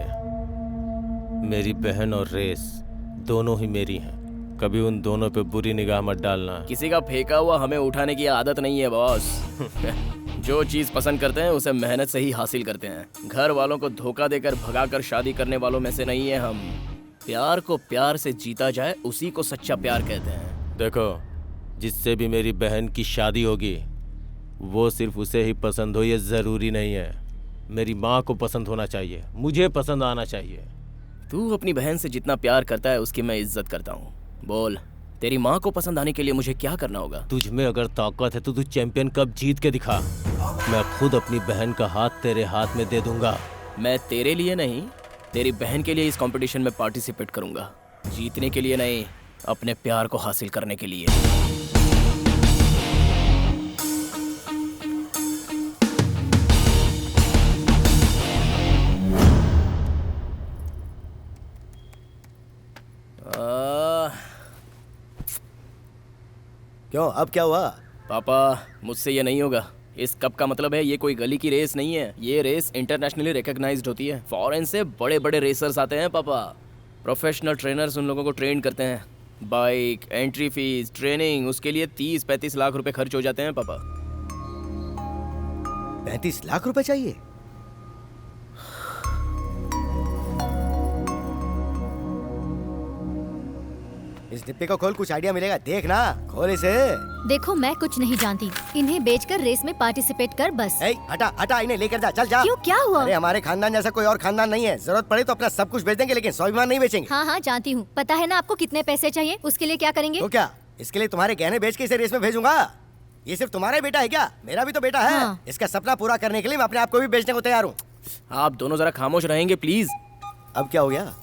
मेरी बहन और रेस दोनों ही मेरी हैं। कभी उन दोनों पे बुरी निगाह मत डालना। किसी का फेंका हुआ हमें उठाने की आदत नहीं है बॉस। जो चीज पसंद करते हैं उसे मेहनत से ही हासिल करते हैं। घर वालों को धोखा देकर भगाकर शादी करने वालों में से नहीं है हम। प्यार को प्यार से जीता जाए, उसी को सच्चा प्यार कहते हैं। देखो, जिससे भी मेरी बहन की शादी होगी वो सिर्फ उसे ही पसंद हो ये ज़रूरी नहीं है। मेरी माँ को पसंद होना चाहिए, मुझे पसंद आना चाहिए। तू अपनी बहन से जितना प्यार करता है उसकी मैं इज्जत करता हूँ। बोल, तेरी माँ को पसंद आने के लिए मुझे क्या करना होगा? तुझ में अगर ताकत है तो तू चैंपियन कप जीत के दिखा। मैं खुद अपनी बहन का हाथ तेरे हाथ में दे दूंगा। मैं तेरे लिए नहीं, तेरी बहन के लिए इस कंपटीशन में पार्टिसिपेट करूंगा। जीतने के लिए नहीं, अपने प्यार को हासिल करने के लिए। क्यों, अब क्या हुआ? पापा, मुझसे ये नहीं होगा। इस कप का मतलब है ये कोई गली की रेस नहीं है। ये रेस इंटरनेशनली रिकॉग्नाइज्ड होती है। फॉरेन से बड़े बड़े रेसर्स आते हैं पापा। प्रोफेशनल ट्रेनर्स उन लोगों को ट्रेन करते हैं। बाइक, एंट्री फीस, ट्रेनिंग, उसके लिए 30-35 लाख रुपए खर्च हो जाते हैं पापा। 35 लाख रुपए चाहिए? इस डिब्बे को खोल, कुछ आइडिया मिलेगा। देख ना, खोल इसे। देखो मैं कुछ नहीं जानती, इन्हें बेचकर रेस में पार्टिसिपेट कर बस। ए, हटा हटा, इन्हें लेकर जा, चल जा। क्यों, क्या हुआ? अरे हमारे खानदान जैसा कोई और खानदान नहीं है। जरूरत पड़े तो अपना सब कुछ बेच देंगे, लेकिन स्वाभिमान नहीं बेचेंगे। हाँ हाँ जानती हूँ। पता है ना आपको कितने पैसे चाहिए? उसके लिए क्या करेंगे? तो क्या इसके लिए तुम्हारे गहने बेच के इसे रेस में भेजूंगा? ये सिर्फ तुम्हारा ही बेटा है क्या? मेरा भी तो बेटा है। हाँ। इसका सपना पूरा करने के लिए मैं अपने आप को भी बेचने को तैयार हूँ। आप दोनों जरा खामोश रहेंगे प्लीज। अब क्या हो गया?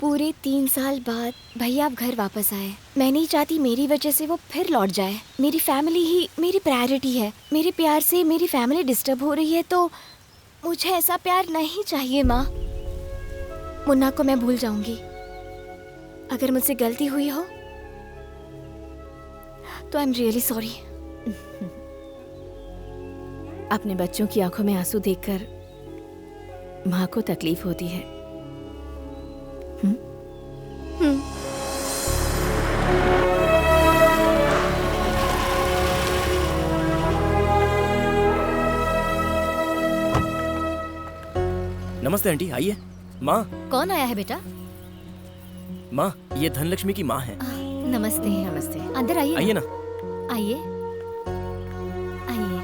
पूरे 3 साल बाद भैया आप घर वापस आए। मैं नहीं चाहती मेरी वजह से वो फिर लौट जाए। मेरी फैमिली ही मेरी प्रायोरिटी है। मेरे प्यार से मेरी फैमिली डिस्टर्ब हो रही है, तो मुझे ऐसा प्यार नहीं चाहिए माँ। मुन्ना को मैं भूल जाऊंगी। अगर मुझसे गलती हुई हो तो आई एम रियली सॉरी। अपने बच्चों की आंखों में आंसू देखकर माँ को तकलीफ होती है। नमस्ते आंटी, आइए। माँ, कौन आया है बेटा? माँ ये धनलक्ष्मी की माँ है। नमस्ते। नमस्ते। अंदर आइए। आइए ना। आइए आइए,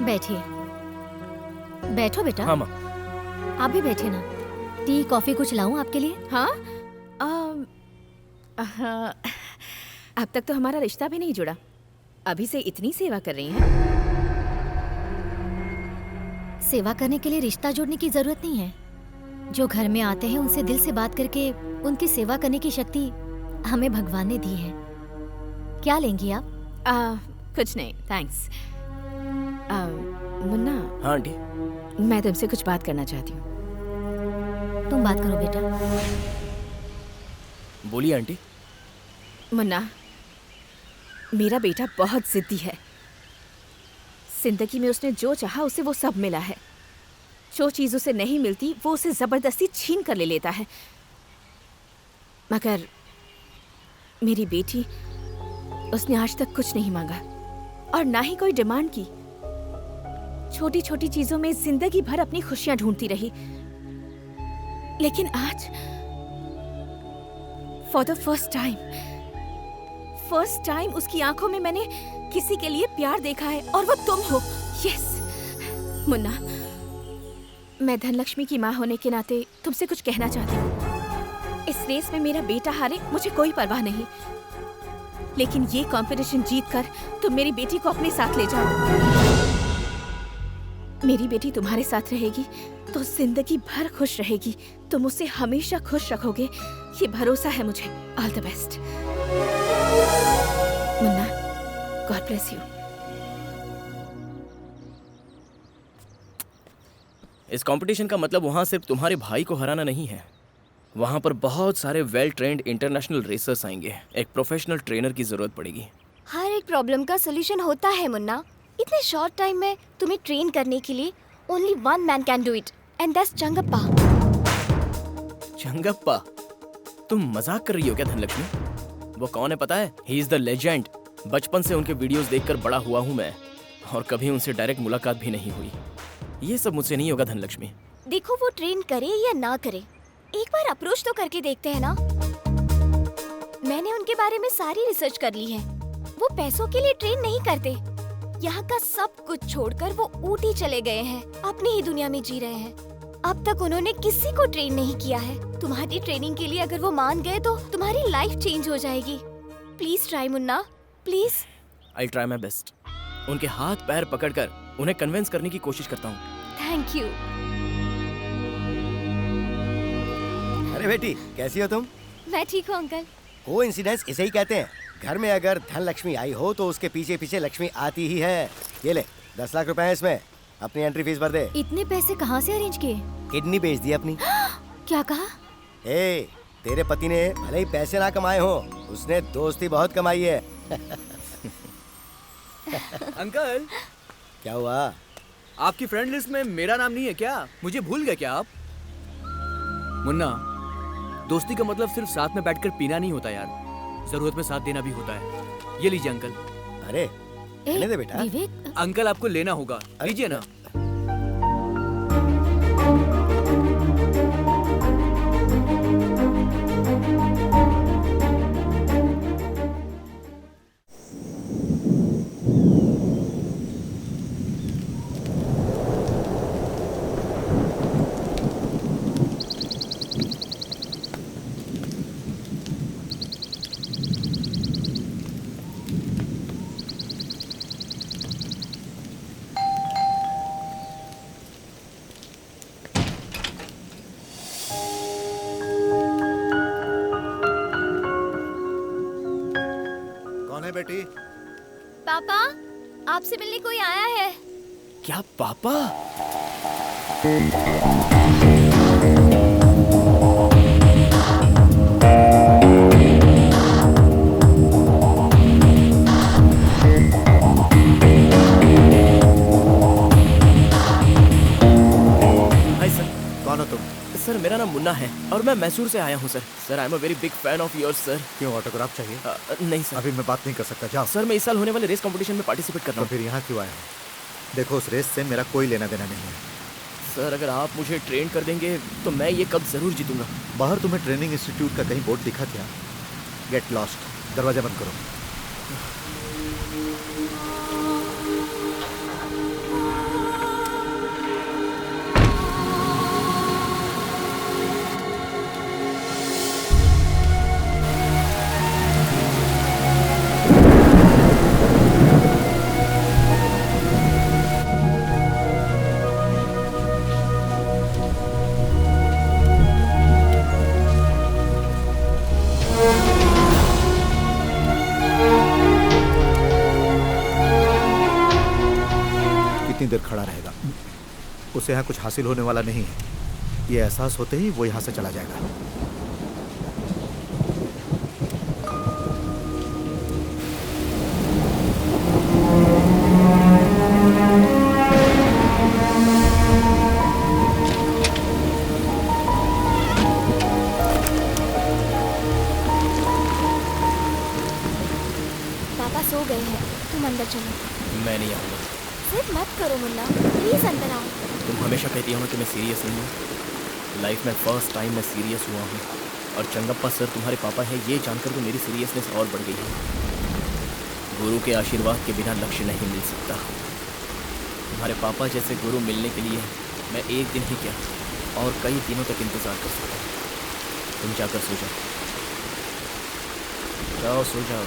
बैठिए। बैठो बेटा। हाँ माँ। आप भी बैठे ना। टी कॉफी कुछ लाऊं आपके लिए? हाँ, अब तक तो हमारा रिश्ता भी नहीं जुड़ा, अभी से इतनी सेवा कर रही हैं। सेवा करने के लिए रिश्ता जोड़ने की जरूरत नहीं है। जो घर में आते हैं उनसे दिल से बात करके उनकी सेवा करने की शक्ति हमें भगवान ने दी है। क्या लेंगी आप? कुछ नहीं, थैंक्स। मुन्ना। हाँ आंटी। मैं तुमसे कुछ बात करना चाहती हूँ। तुम बात करो बेटा। बोलिए आंटी। मुन्ना, मेरा बेटा बहुत जिद्दी है। जिंदगी में उसने जो चाहा उसे वो सब मिला है। जो चीज उसे नहीं मिलती वो उसे जबरदस्ती छीन कर ले लेता है। मगर मेरी बेटी, उसने आज तक कुछ नहीं मांगा और ना ही कोई डिमांड की। छोटी छोटी चीजों में जिंदगी भर अपनी खुशियां ढूंढती रही, लेकिन आज फॉर द फर्स्ट टाइम उसकी आंखों में मैंने किसी के लिए प्यार देखा है, और वो तुम हो। यस मुन्ना, मैं धनलक्ष्मी की माँ होने के नाते तुमसे कुछ कहना चाहती हूँ। इस रेस में मेरा बेटा हारे मुझे कोई परवाह नहीं, लेकिन ये कंपटीशन जीतकर तुम मेरी बेटी को अपने साथ ले जाओ। मेरी बेटी तुम्हारे साथ रहेगी तो जिंदगी भर खुश रहेगी। तुम उसे हमेशा खुश रखोगे, ये भरोसा है मुझे। All the best Munna, God bless you. इस कंपटीशन का मतलब वहाँ सिर्फ तुम्हारे भाई को हराना नहीं है। वहाँ पर बहुत सारे वेल ट्रेंड इंटरनेशनल रेसर्स आएंगे। एक प्रोफेशनल ट्रेनर की जरूरत पड़ेगी। हर एक प्रॉब्लम का सोल्यूशन होता है मुन्ना। इतने शॉर्ट टाइम में तुम्हें ट्रेन करने के लिए only one man can do it, and that's Changappa. Changappa? तुम मजाक कर रही हो क्या धनलक्ष्मी? वो कौन है पता है? He is the legend. बचपन से उनके वीडियोस देखकर बड़ा हुआ हूँ मैं, और कभी उनसे डायरेक्ट मुलाकात भी नहीं हुई। ये सब मुझसे नहीं होगा धनलक्ष्मी। देखो वो ट्रेन करे या ना करे, एक बार अप्रोच तो करके देखते हैं ना। मैंने उनके बारे में सारी रिसर्च कर ली है। वो पैसों के लिए ट्रेन नहीं करते। यहाँ का सब कुछ छोड़कर वो ऊटी चले गए हैं, अपनी ही दुनिया में जी रहे हैं। अब तक उन्होंने किसी को ट्रेन नहीं किया है। तुम्हारी ट्रेनिंग के लिए अगर वो मान गए तो तुम्हारी लाइफ चेंज हो जाएगी। Please try Munna, please. I try my best. उनके हाथ पैर पकड़कर उन्हें कन्विंस करने की कोशिश करता हूँ। Thank you. अरे बेटी, कैसी हो तुम? मैं ठीक हूँ अंकल। कोइंसिडेंस इसे ही कहते हैं। घर में अगर धन लक्ष्मी आई हो तो उसके पीछे पीछे लक्ष्मी आती ही है। ये ले 10 लाख रुपए है इसमें, अपनी एंट्री फीस भर दे। इतने पैसे कहाँ से अरेंज किए? किडनी बेच दी अपनी। क्या कहा? ए, तेरे पति ने भले ही पैसे ना कमाए हो, उसने दोस्ती बहुत कमाई है। अंकल, क्या हुआ? आपकी फ्रेंड लिस्ट में मेरा नाम नहीं है क्या? मुझे भूल गए क्या आप? मुन्ना, दोस्ती का मतलब सिर्फ साथ में बैठकर पीना नहीं होता यार, जरूरत में साथ देना भी होता है। ये लीजिए अंकल। अरे रहने दे बेटा। विवेक, अंकल आपको लेना होगा, लीजिए ना। बेटी? पापा, आपसे मिलने कोई आया है। क्या पापा? Hi sir. कौन हो तुम? सर मेरा नाम मुन्ना है और मैं मैसूर से आया हूँ sir. Sir I am a very big fan of yours sir. क्यों, ऑटोग्राफ चाहिए? नहीं सर। अभी मैं बात नहीं कर सकता, जाओ। सर मैं इस साल होने वाले रेस कंपटीशन में पार्टिसिपेट कर रहा तो हूँ। फिर यहाँ क्यों आया हो? देखो, उस रेस से मेरा कोई लेना देना नहीं है। सर अगर आप मुझे ट्रेन कर देंगे तो मैं ये कप जरूर जीतूंगा। बाहर तुम्हें ट्रेनिंग इंस्टीट्यूट का कहीं बोर्ड दिखा क्या? Get lost. दरवाजा बंद करो। कितनी देर खड़ा रहेगा? उसे यहाँ कुछ हासिल होने वाला नहीं है। ये एहसास होते ही वो यहाँ से चला जाएगा। पापा सो गए हैं, तुम अंदर चलो। मैं नहीं आऊँगा। सिर्फ मत करो मुन्ना, प्लीज अंदर आओ। तुम हमेशा कहती हो ना कि मैं सीरियस नहीं हूँ। लाइफ में फर्स्ट टाइम मैं सीरियस हुआ हूँ और चंगप्पा सर तुम्हारे पापा है ये जानकर तो मेरी सीरियसनेस और बढ़ गई है। गुरु के आशीर्वाद के बिना लक्ष्य नहीं मिल सकता। तुम्हारे पापा जैसे गुरु मिलने के लिए मैं एक दिन ही क्या और कई दिनों तक इंतजार कर सकता हूँ। तुम जाकर सो जाओ। जाओ सो जाओ।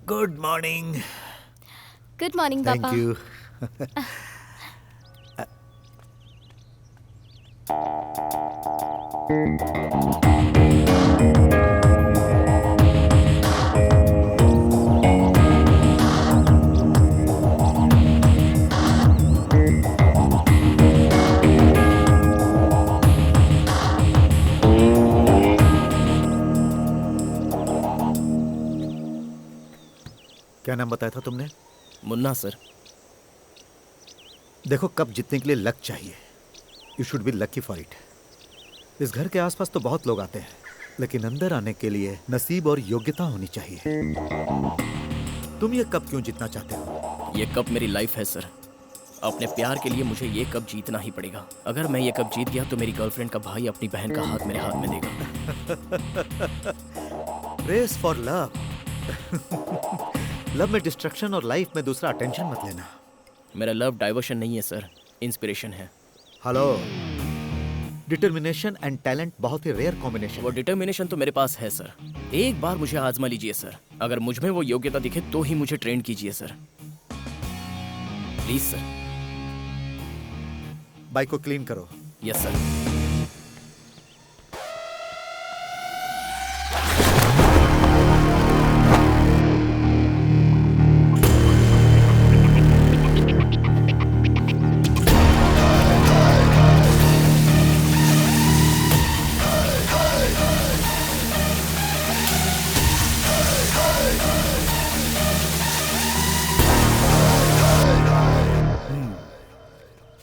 Good morning. गुड मॉर्निंग पापा। Thank you. क्या नाम बताया था तुमने? मुन्ना सर। देखो, कप जीतने के लिए लक चाहिए। You should be lucky for it. इस घर के आसपास तो बहुत लोग आते हैं, लेकिन अंदर आने के लिए नसीब और योग्यता होनी चाहिए। तुम ये कप क्यों जीतना चाहते हो? ये कप मेरी लाइफ है सर। अपने प्यार के लिए मुझे ये कप जीतना ही पड़ेगा। अगर मैं ये कप जीत गया तो मेरी गर्लफ्रेंड का भाई अपनी बहन का हाथ मेरे हाथ में देगा। Race for love. लव में डिस्ट्रक्शन और लाइफ में दूसरा अटेंशन मत लेना। मेरा लव डाइवर्शन नहीं है सर, इंस्पिरेशन है। हेलो, डिटर्मिनेशन एंड टैलेंट बहुत ही रेयर कॉम्बिनेशन। वो डिटर्मिनेशन तो मेरे पास है सर। एक बार मुझे आजमा लीजिए सर। अगर मुझ में वो योग्यता दिखे तो ही मुझे ट्रेन कीजिए सर, प्लीज सर। बाइक को क्लीन करो। Yes sir.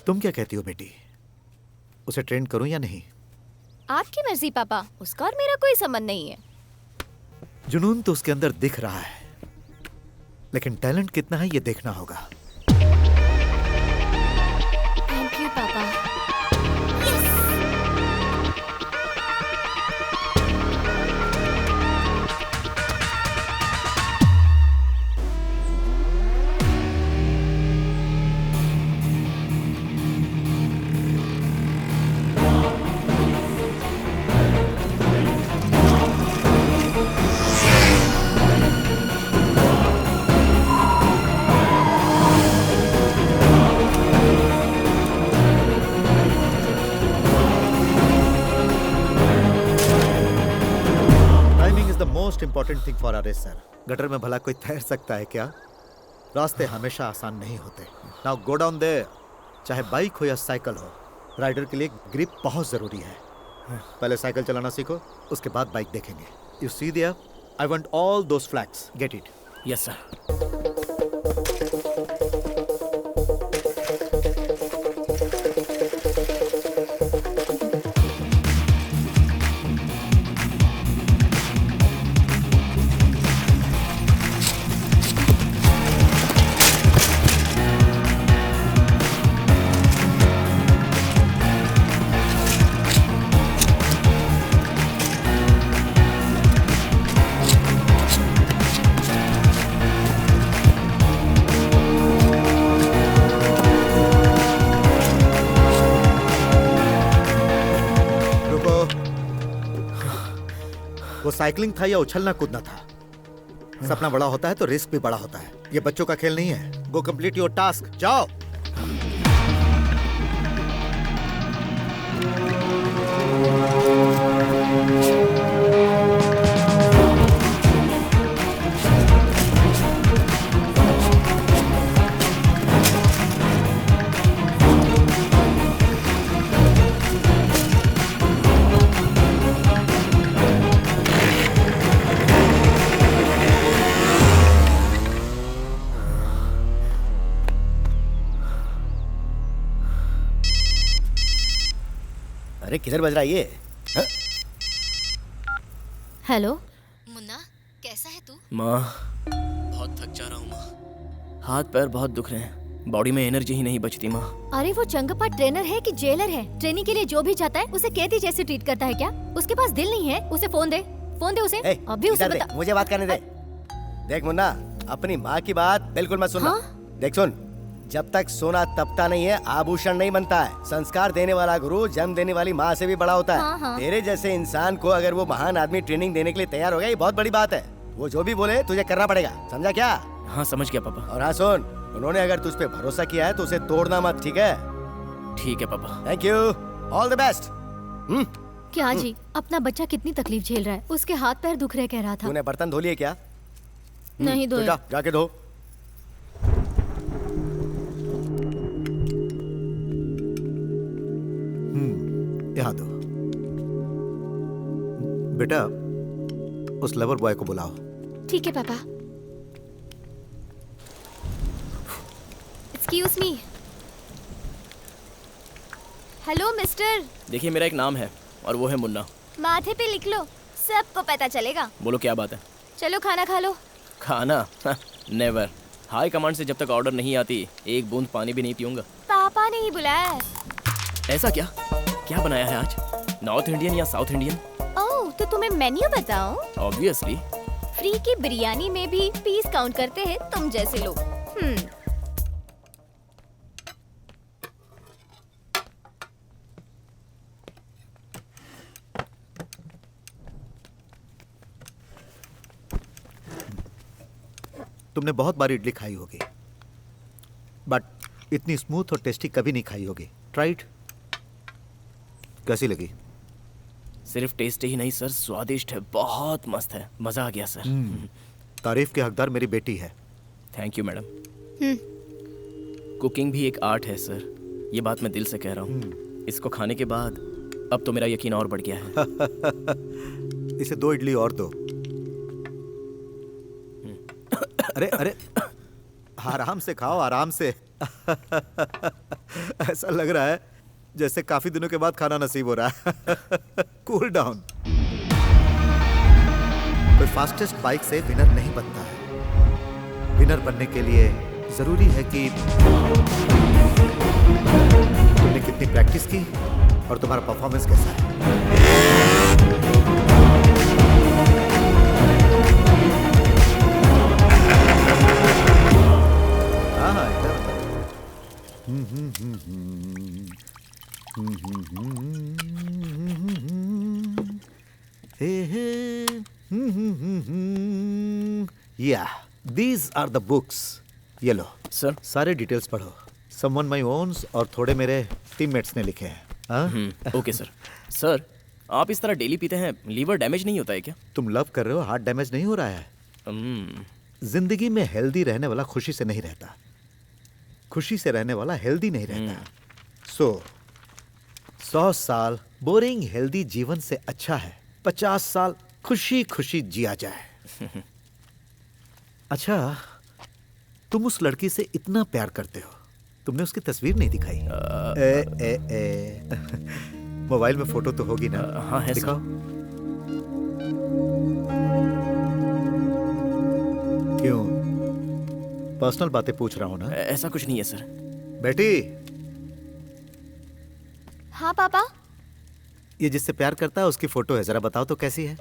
तुम क्या कहती हो बेटी? उसे ट्रेन करूं या नहीं? आपकी मर्जी पापा, उसका और मेरा कोई संबंध नहीं है। जुनून तो उसके अंदर दिख रहा है, लेकिन टैलेंट कितना है ये देखना होगा। Thank you papa. Important thing for a race sir. Gutter में भला कोई तैर सकता है क्या? रास्ते हमेशा आसान नहीं होते। Now go down there. चाहे बाइक हो या साइकिल हो, राइडर के लिए ग्रिप बहुत जरूरी है। पहले साइकिल चलाना सीखो, उसके बाद बाइक देखेंगे। You see there, I want all those flags. Get it? Yes sir. वो साइकिलिंग था या उछलना कूदना था? सपना बड़ा होता है तो रिस्क भी बड़ा होता है। ये बच्चों का खेल नहीं है। गो कंप्लीट योर टास्क, जाओ। अरे किधर बज रहा है ये? हाँ? हेलो मुन्ना, कैसा है तू? माँ, बहुत थक जा रहा हूँ माँ। हाथ पैर बहुत दुख रहे हैं, बॉडी में एनर्जी ही नहीं बचती माँ। अरे वो चंगप्पा ट्रेनर है कि जेलर है? ट्रेनिंग के लिए जो भी जाता है उसे कैदी जैसे ट्रीट करता है क्या? उसके पास दिल नहीं है? उसे फोन दे उसे। अभी उसे बता। मुझे बात करने दे। देख मुन्ना, अपनी माँ की बात बिल्कुल मत सुनना। देख सुन, जब तक सोना तपता नहीं है, आभूषण नहीं बनता है। संस्कार देने वाला गुरु जन्म देने वाली माँ से भी बड़ा होता है। तेरे जैसे इंसान को अगर वो महान आदमी ट्रेनिंग देने के लिए तैयार हो गया, ये बहुत बड़ी बात है। वो जो भी बोले तुझे करना पड़ेगा, समझा क्या? हाँ समझ गया पापा। और हाँ सुन, उन्होंने अगर तुझ पे भरोसा किया है तो उसे तोड़ना मत, ठीक है? ठीक है पापा। Thank you, all the best. क्या जी, अपना बच्चा कितनी तकलीफ झेल रहा है। उसके हाथ पैर दुख रहे कह रहा था। तूने बर्तन धो लिए क्या? नहीं धोए। तो जाके धो। यहाँ दो। बेटा, उस लवर बॉय को बुलाओ। ठीक है पापा। Excuse me. Hello mister. देखिए मेरा एक नाम है और वो है मुन्ना। माथे पे लिख लो, सबको पता चलेगा। बोलो क्या बात है? चलो खाना खा लो। खाना? नेवर। हाई कमांड से जब तक ऑर्डर नहीं आती, एक बूंद पानी भी नहीं पीऊंगा। पापा ने ही बुलाया है। ऐसा क्या? क्या बनाया है आज? नॉर्थ इंडियन या साउथ इंडियन? ओह, तो तुम्हें मेन्यू बताऊं? ऑब्वियसली। फ्री की बिरयानी में भी पीस काउंट करते हैं तुम जैसे लोग। तुमने बहुत बार इडली खाई होगी, बट इतनी स्मूथ और टेस्टी कभी नहीं खाई होगी। Try it. कैसी लगी? सिर्फ टेस्ट ही नहीं सर, स्वादिष्ट है, बहुत मस्त है, मजा आ गया सर। तारीफ के हकदार मेरी बेटी है। Thank you madam. कुकिंग भी एक आर्ट है सर, ये बात मैं दिल से कह रहा हूँ। इसको खाने के बाद अब तो मेरा यकीन और बढ़ गया है। इसे 2 इडली और दो। अरे अरे, आराम से खाओ, आराम से। ऐसा लग रहा है जैसे काफी दिनों के बाद खाना नसीब हो रहा है। Cool down. कोई फास्टेस्ट बाइक से विनर नहीं बनता है। विनर बनने के लिए जरूरी है कि तुमने कितनी प्रैक्टिस की और तुम्हारा परफॉर्मेंस कैसा है। हाँ, Yeah, these are the books. ये लो सर। सारे डिटेल्स पढ़ो। Someone my owns और थोड़े मेरे टीममेट्स ने लिखे हैं। हाँ? Okay sir. सर, आप इस तरह डेली पीते हैं, लीवर डैमेज नहीं होता है क्या? तुम लव कर रहे हो, हार्ट डैमेज नहीं हो रहा है। जिंदगी में हेल्दी रहने वाला खुशी से नहीं रहता, खुशी से रहने वाला हेल्दी नहीं रहता। 100 साल बोरिंग हेल्दी जीवन से अच्छा है 50 साल खुशी खुशी जिया जाए। अच्छा, तुम उस लड़की से इतना प्यार करते हो, तुमने उसकी तस्वीर नहीं दिखाई? मोबाइल में फोटो तो होगी ना? हाँ है दिखाओ। क्यों, पर्सनल बातें पूछ रहा हूं ना? ऐसा कुछ नहीं है सर। बेटी, हाँ पापा। ये जिससे प्यार करता है उसकी फोटो है, जरा बताओ तो कैसी है?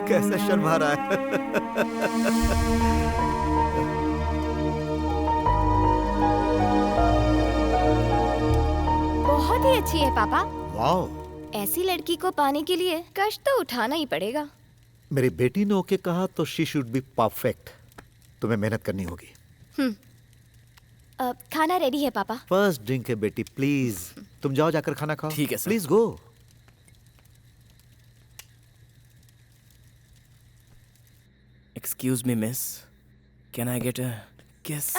कैसा शर्मा रहा है। बहुत ही अच्छी है पापा। वाओ, ऐसी लड़की को पाने के लिए कष्ट तो उठाना ही पड़ेगा। मेरी बेटी ने ओके कहा तो शी शुड बी परफेक्ट। तुम्हें मेहनत करनी होगी। खाना रेडी है पापा। फर्स्ट ड्रिंक है बेटी, प्लीज तुम जाओ जाकर खाना खाओ। ठीक है sir. Please go. Excuse me miss, can I get a किस?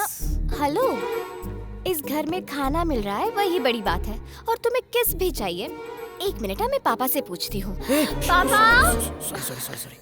हेलो, इस घर में खाना मिल रहा है वही बड़ी बात है, और तुम्हें किस भी चाहिए? एक मिनट, मैं पापा से पूछती हूँ। पापा। Sorry.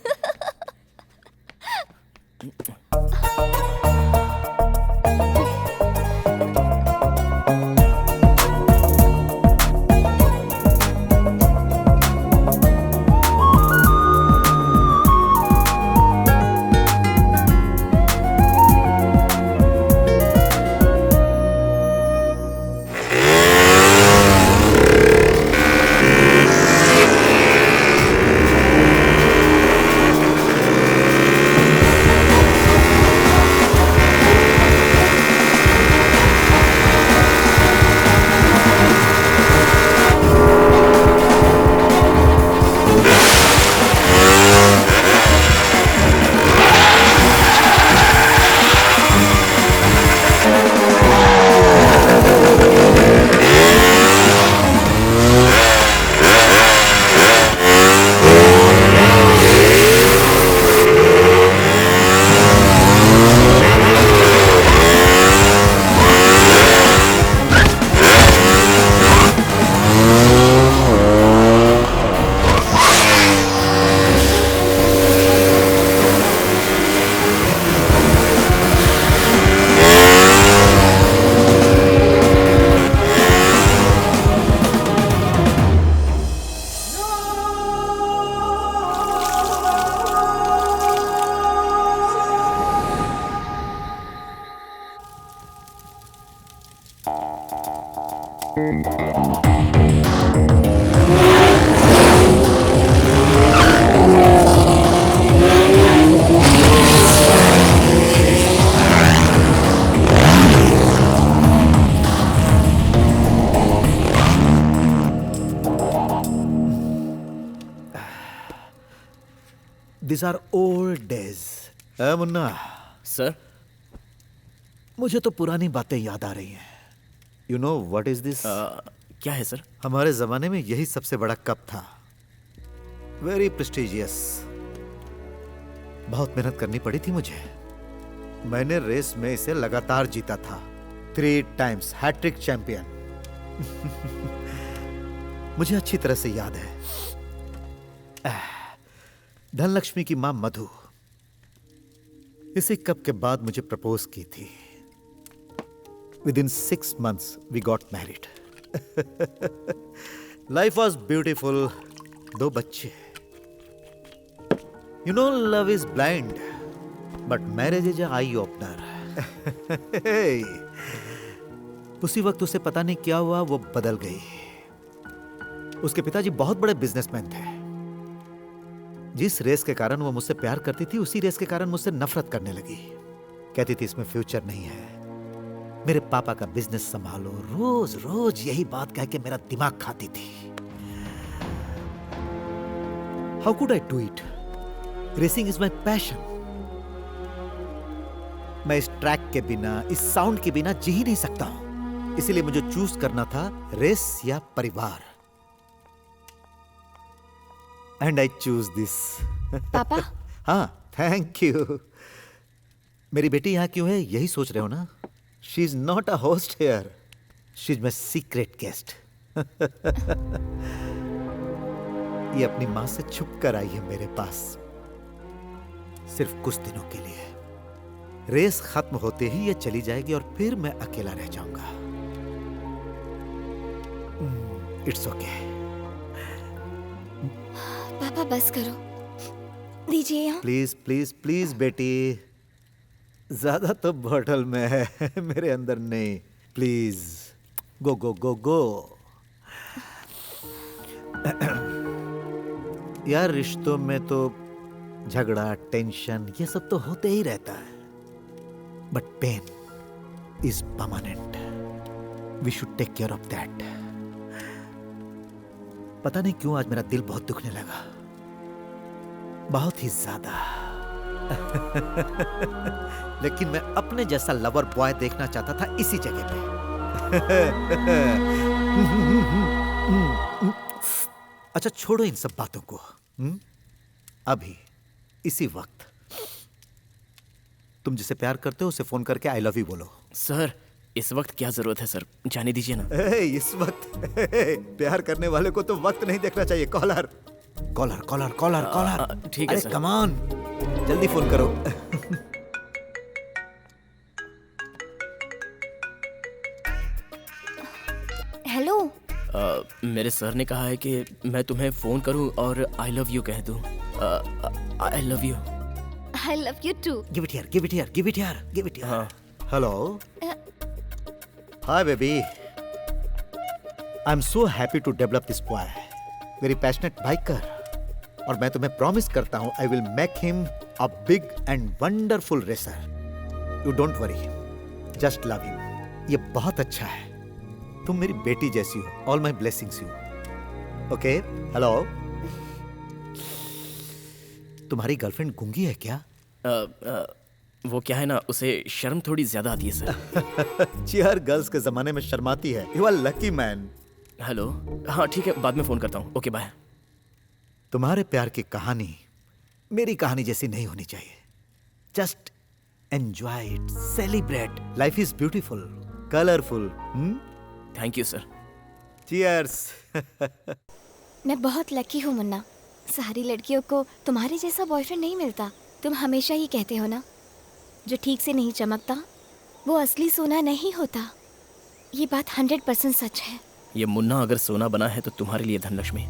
These are old days. Munna sir, मुझे तो पुरानी बातें याद आ रही हैं। You know what is this? क्या है सर? हमारे जमाने में यही सबसे बड़ा कप था। Very prestigious. बहुत मेहनत करनी पड़ी थी मुझे। मैंने रेस में इसे लगातार जीता था। 3 times हैट्रिक चैंपियन। मुझे अच्छी तरह से याद है। धनलक्ष्मी की मां मधु इसी कप के बाद मुझे प्रपोज की थी। Within 6 months we got married. Life was beautiful. 2 बच्चे। You know love is blind, but marriage is an eye opener. Hey. उसी वक्त उसे पता नहीं क्या हुआ, वो बदल गई। उसके पिताजी बहुत बड़े बिजनेसमैन थे। जिस रेस के कारण वो मुझसे प्यार करती थी, उसी रेस के कारण मुझसे नफरत करने लगी। कहती थी इसमें फ्यूचर नहीं है, मेरे पापा का बिजनेस संभालो। रोज रोज यही बात कह के मेरा दिमाग खाती थी। How could I do it? Racing is my passion. मैं इस ट्रैक के बिना, इस साउंड के बिना जी ही नहीं सकता हूं। इसीलिए मुझे चूज करना था रेस या परिवार, एंड आई चूज दिस। पापा हाँ, थैंक यू। मेरी बेटी यहाँ क्यों है, यही सोच रहे हो ना? She is not a host here, she is my secret guest. ये अपनी मां से छुप कर आई है मेरे पास, सिर्फ कुछ दिनों के लिए। रेस खत्म होते ही ये चली जाएगी और फिर मैं अकेला रह जाऊंगा। It's okay. पापा बस करो, दीजिए यहाँ। प्लीज प्लीज प्लीज बेटी, ज्यादा तो बॉटल में है, मेरे अंदर नहीं। प्लीज गो गो गो गो। यार, रिश्तों में तो झगड़ा, टेंशन, ये सब तो होते ही रहता है, but pain is permanent. We should take care of that. पता नहीं क्यों आज मेरा दिल बहुत दुखने लगा, बहुत ही ज्यादा। लेकिन मैं अपने जैसा लवर बॉय देखना चाहता था इसी जगह पे। अच्छा, छोड़ो इन सब बातों को। अभी इसी वक्त तुम जिसे प्यार करते हो उसे फोन करके आई लव यू बोलो। सर, इस वक्त क्या जरूरत है सर, जाने दीजिए ना। इस वक्त प्यार करने वाले को तो वक्त नहीं देखना चाहिए। Collar collar collar collar collar. ठीक है अरे सर। कम ऑन, जल्दी फोन करो। हेलो। मेरे सर ने कहा है कि मैं तुम्हें फोन करूं और आई लव यू कह दूं। I love you. I love you too. Give it here, give it here, give it here, give it here. हाँ। Hello, hi baby, I am so happy to develop this boy, very passionate biker, और मैं तुम्हें promise करता हूं I will make him a big and wonderful racer. You don't worry, just love him. ये बहुत अच्छा है, तुम मेरी बेटी जैसी हो। All my blessings you. Okay. Hello, तुम्हारी गर्लफ्रेंड गूंगी है क्या? वो क्या है ना, उसे शर्म थोड़ी ज्यादा आती है सर। चियर गर्ल्स के जमाने में शर्माती है। You are lucky man. Hello, हाँ ठीक है, बाद में फोन करता हूँ। Okay bye. तुम्हारे प्यार की कहानी मेरी कहानी जैसी नहीं होनी चाहिए। Just enjoy it, celebrate. Life is beautiful, colourful. Thank you sir. Cheers. मैं बहुत लकी हूँ मुन्ना, सारी लड़कियों को तुम्हारे जैसा बॉयफ्रेंड नहीं मिलता। तुम हमेशा ही कहते हो ना, जो ठीक से नहीं चमकता वो असली सोना नहीं होता। ये बात 100% सच है। ये मुन्ना अगर सोना बना है तो तुम्हारे लिए धनलक्ष्मी।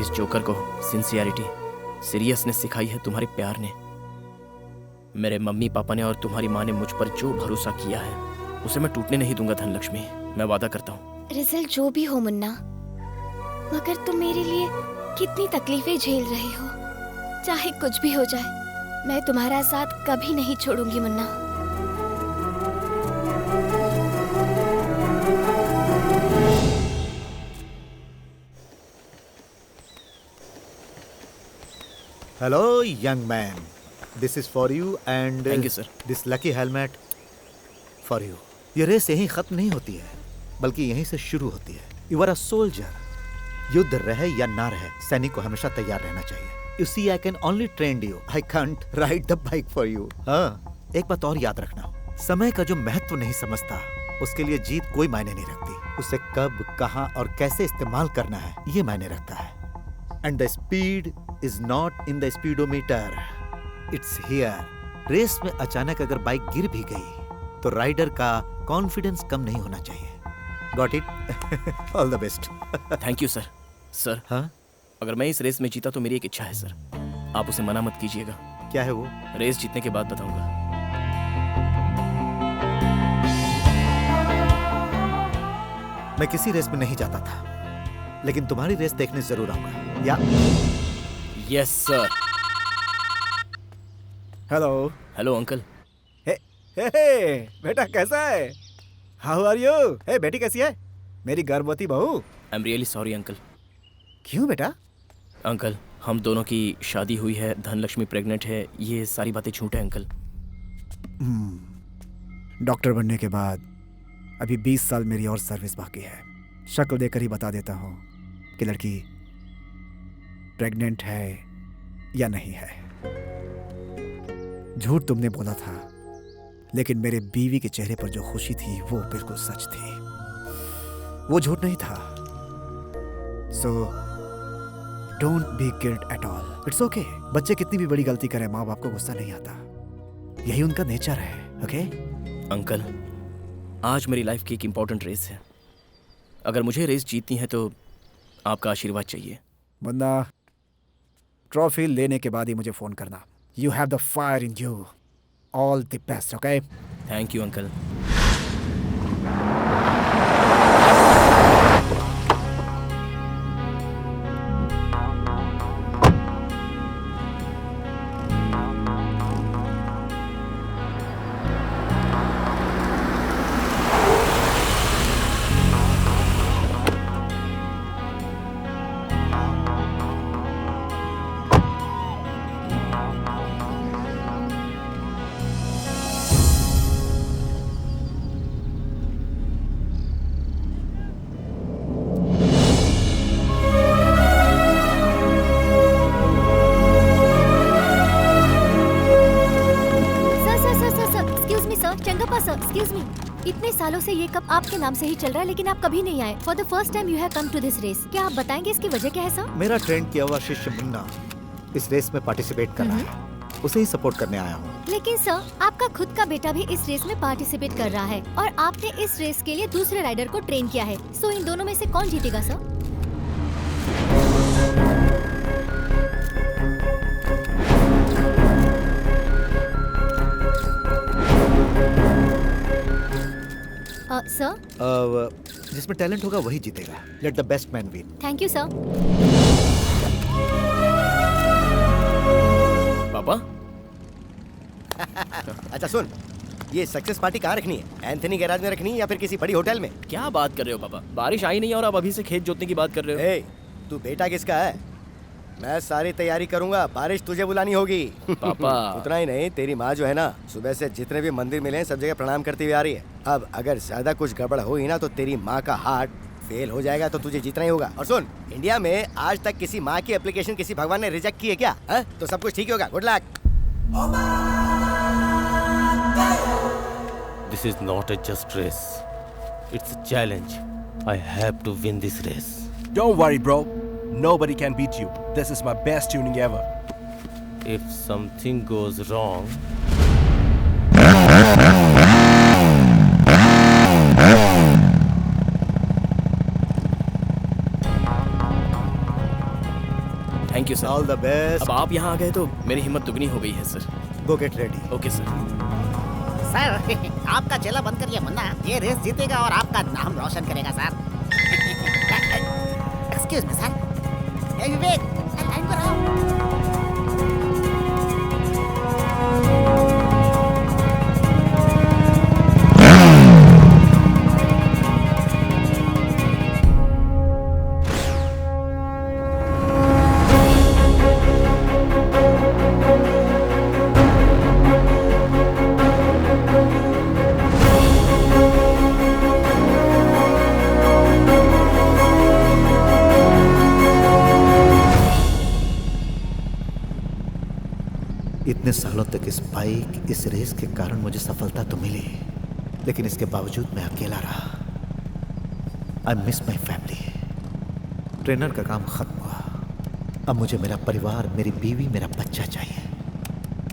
इस जोकर को सिंसियरिटी, सीरियसनेस सिखाई है तुम्हारे प्यार ने। मेरे मम्मी पापा ने और तुम्हारी माँ ने मुझ पर जो भरोसा किया है उसे मैं टूटने नहीं दूंगा धनलक्ष्मी, मैं वादा करता हूँ। रिजल्ट जो भी हो मुन्ना, मगर तुम मेरे लिए कितनी तकलीफें झेल रहे हो। चाहे कुछ भी हो जाए, मैं तुम्हारा साथ कभी नहीं छोड़ूंगी Munna. Hello young man, this is for you and Thank you, sir. This lucky helmet for you. ये रेस यहीं खत्म नहीं होती है, बल्कि यहीं से शुरू होती है। You are a soldier. युद्ध रहे या ना रहे, सैनिक को हमेशा तैयार रहना चाहिए। You see, I can only train you, I can't ride the bike for you. हाँ, एक बात और याद रखना, समय का जो महत्व नहीं समझता उसके लिए जीत कोई मायने नहीं रखती। उसे कब, कहाँ और कैसे इस्तेमाल करना है ये मायने रखता है। And the speed is not in the speedometer, it's here. Race में अचानक अगर बाइक गिर भी गई तो राइडर का कॉन्फिडेंस कम नहीं होना चाहिए। Got it? All the best. Thank you sir. Sir, हाँ, अगर मैं इस रेस में जीता तो मेरी एक इच्छा है सर, आप उसे मना मत कीजिएगा। क्या है वो? रेस जीतने के बाद बताऊंगा। मैं किसी रेस में नहीं जाता था, लेकिन तुम्हारी रेस देखने जरूर आऊंगा। या yes sir. Hello. Hello uncle. Hey, बेटा कैसा है? How are you? हे बेटी कैसी है? मेरी गर्भवती बहू। I am really sorry uncle. क्यों बेटा? अंकल, हम दोनों की शादी हुई है, धनलक्ष्मी प्रेग्नेंट है, ये सारी बातें झूठ है अंकल। डॉक्टर बनने के बाद अभी 20 साल मेरी और सर्विस बाकी है। शक्ल देखकर ही बता देता हूँ कि लड़की प्रेग्नेंट है या नहीं है। झूठ तुमने बोला था, लेकिन मेरे बीवी के चेहरे पर जो खुशी थी वो बिल्कुल सच थी, वो झूठ नहीं था। So don't be guilt at all, it's okay. बच्चे कितनी भी बड़ी गलती करें, माँ बाप को गुस्सा नहीं आता, यही उनका नेचर है। ओके अंकल, आज मेरी लाइफ की एक इंपॉर्टेंट रेस है। अगर मुझे रेस जीतनी है तो आपका आशीर्वाद चाहिए। वरना ट्रॉफी लेने के बाद ही मुझे फोन करना। You have the fire in you. All the best. Okay, thank you uncle. इतने सालों से ये कप आपके नाम से ही चल रहा है, लेकिन आप कभी नहीं आए। For the first time you have come to this race. क्या आप बताएंगे इसकी वजह क्या है सर? मेरा ट्रेंड किया हुआ शिष्य मुन्ना इस रेस में पार्टिसिपेट कर रहा है, उसे ही सपोर्ट करने आया हूँ। लेकिन सर, आपका खुद का बेटा भी इस रेस में पार्टिसिपेट कर रहा है और आपने इस रेस के लिए दूसरे राइडर को ट्रेन किया है। सो इन दोनों में से कौन जीतेगा सर? सर, जिसमें टैलेंट होगा वही जीतेगा। Let the best man win. Thank you sir. पापा अच्छा सुन, ये सक्सेस पार्टी कहाँ रखनी है? एंथनी गैराज में रखनी है या फिर किसी बड़ी होटल में? क्या बात कर रहे हो पापा? बारिश आई नहीं है और आप अभी से खेत जोतने की बात कर रहे हो। ए, तू बेटा किसका है? मैं सारी तैयारी करूंगा, बारिश तुझे बुलानी होगी। पापा उतना ही नहीं, तेरी माँ जो है ना, सुबह से जितने भी मंदिर मिले हैं सब जगह प्रणाम करती हुई आ रही है। अब अगर ज्यादा कुछ गड़बड़ हुई ना तो तेरी माँ का हार्ट फेल हो जाएगा, तो तुझे जीतना ही होगा। और सुन, इंडिया में आज तक किसी माँ की एप्लीकेशन किसी भगवान ने रिजेक्ट की है क्या? तो सब कुछ ठीक होगा। Good luck. This is not a just race. It's a challenge. I have to win this race. Don't worry, bro. Nobody can beat you. This is my best tuning ever. If something goes wrong, thank you sir. All the best. अब आप यहाँ आ गए तो मेरी हिम्मत दुगनी हो गई है सर। गो get ready. Okay sir. Sir, आपका चेला बंद करिए मुन्ना, ये रेस जीतेगा और आपका नाम रोशन करेगा सर। Excuse me sir. ए विवेक, लाइन पर आओ। इतने सालों तक इस बाइक, इस रेस के कारण मुझे सफलता तो मिली, लेकिन इसके बावजूद मैं अकेला रहा। I miss my family. Trainer का काम खत्म हुआ, अब मुझे मेरा परिवार, मेरी बीवी, मेरा बच्चा चाहिए,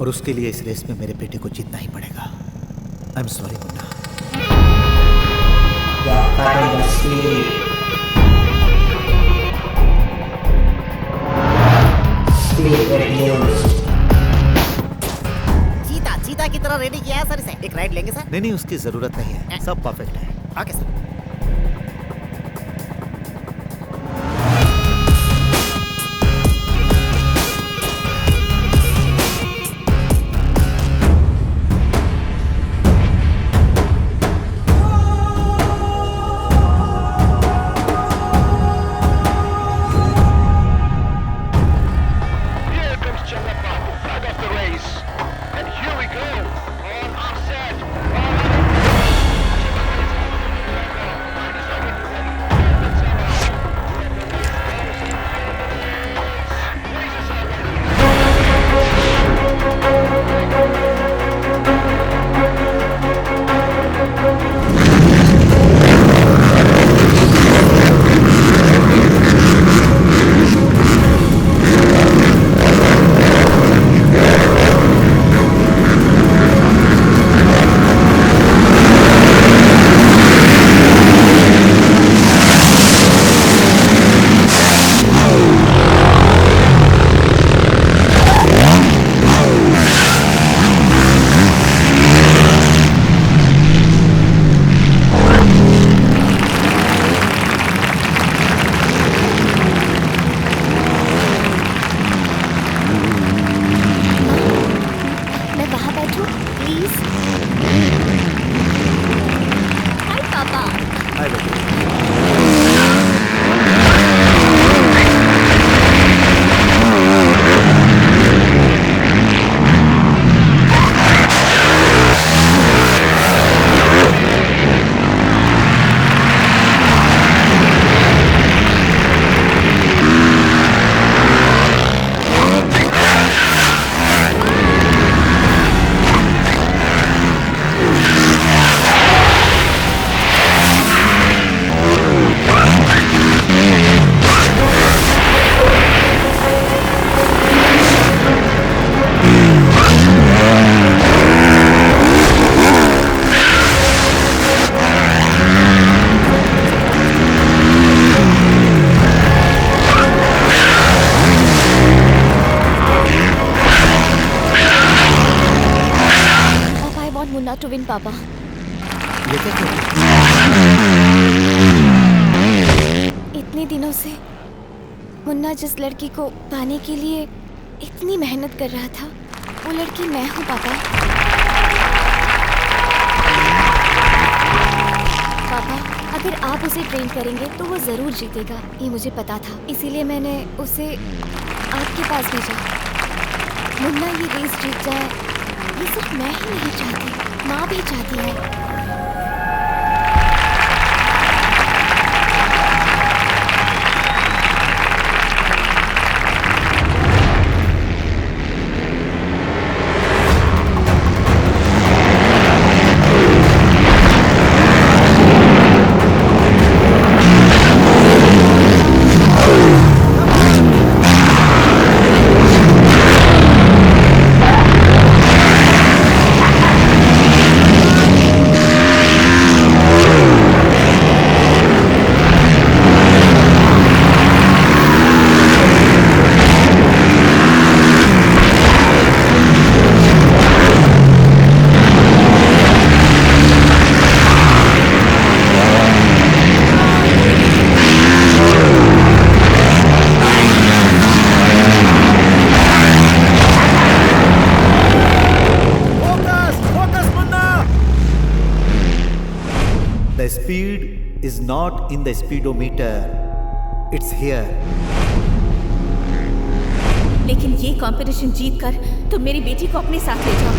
और उसके लिए इस रेस में मेरे बेटे को जीतना ही पड़ेगा। I am sorry Munna. चीता की तरह रेडी किया है सर इसे। एक राइड लेंगे सर? नहीं, उसकी जरूरत नहीं है, सब परफेक्ट है। Okay sir. प्लीज। हाय पापा। हाय बेटा। मुन्ना टू विन पापा। ये क्या कर रही इतने दिनों से मुन्ना जिस लड़की को पाने के लिए इतनी मेहनत कर रहा था, वो लड़की मैं हूँ पापा। पापा, अगर आप उसे ट्रेन करेंगे तो वो जरूर जीतेगा, ये मुझे पता था। इसीलिए मैंने उसे आपके पास भेजा। मुन्ना ये रेस जीत जाए, ये सिर्फ मैं ही नहीं चाहती, माँ भी चाहती है। The speed is not in the speedometer, it's here. लेकिन ये कंपटीशन जीत कर तुम मेरी बेटी को अपने साथ ले जाओ।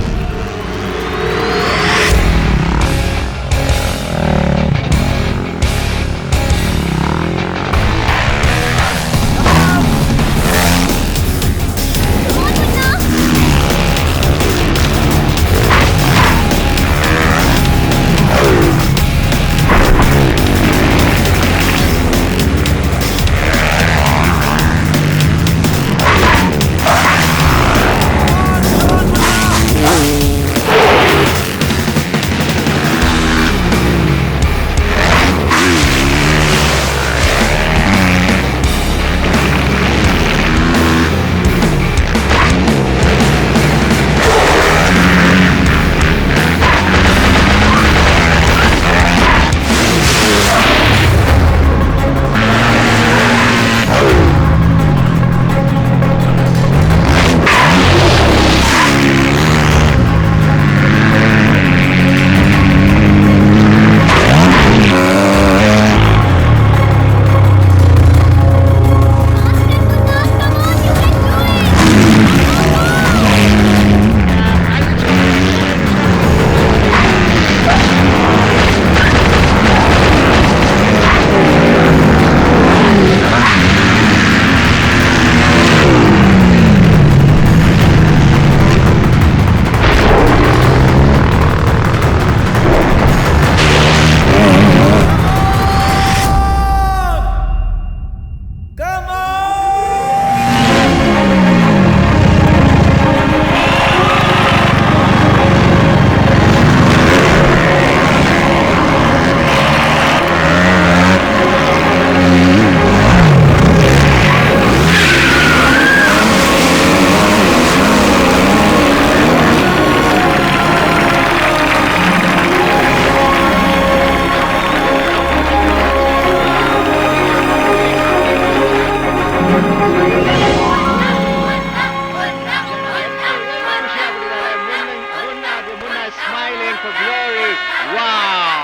smiling for glory. Wow!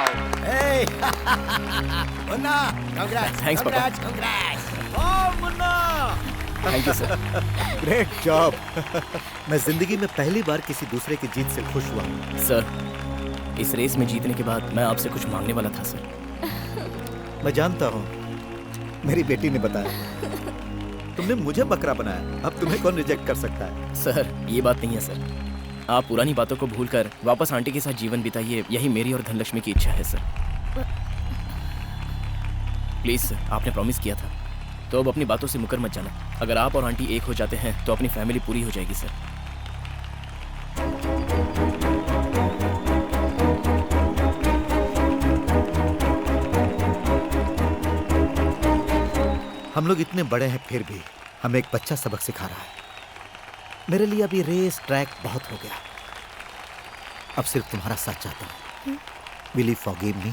Hey! Munna, congrats! Thanks, Papa. Congrats, congrats! Oh, Munna! Thank you sir. Great job. मैं जिंदगी में पहली बार किसी दूसरे की जीत से खुश हुआ। सर, इस रेस में जीतने के बाद मैं आपसे कुछ मांगने वाला था सर। मैं जानता हूँ, मेरी बेटी ने बताया। तुमने मुझे बकरा बनाया, अब तुम्हें कौन रिजेक्ट कर सकता है? सर, ये बात नहीं है सर। आप पुरानी बातों को भूलकर वापस आंटी के साथ जीवन बिताइए, यही मेरी और धनलक्ष्मी की इच्छा है सर। प्लीज सर, आपने प्रॉमिस किया था, तो अब अपनी बातों से मुकर मत जाना। अगर आप और आंटी एक हो जाते हैं तो अपनी फैमिली पूरी हो जाएगी सर। हम लोग इतने बड़े हैं, फिर भी हमें एक बच्चा सबक सिखा रहा है। मेरे लिए अब ये रेस ट्रैक बहुत हो गया। अब सिर्फ तुम्हारा साथ चाहता हूँ। Will you forgive me?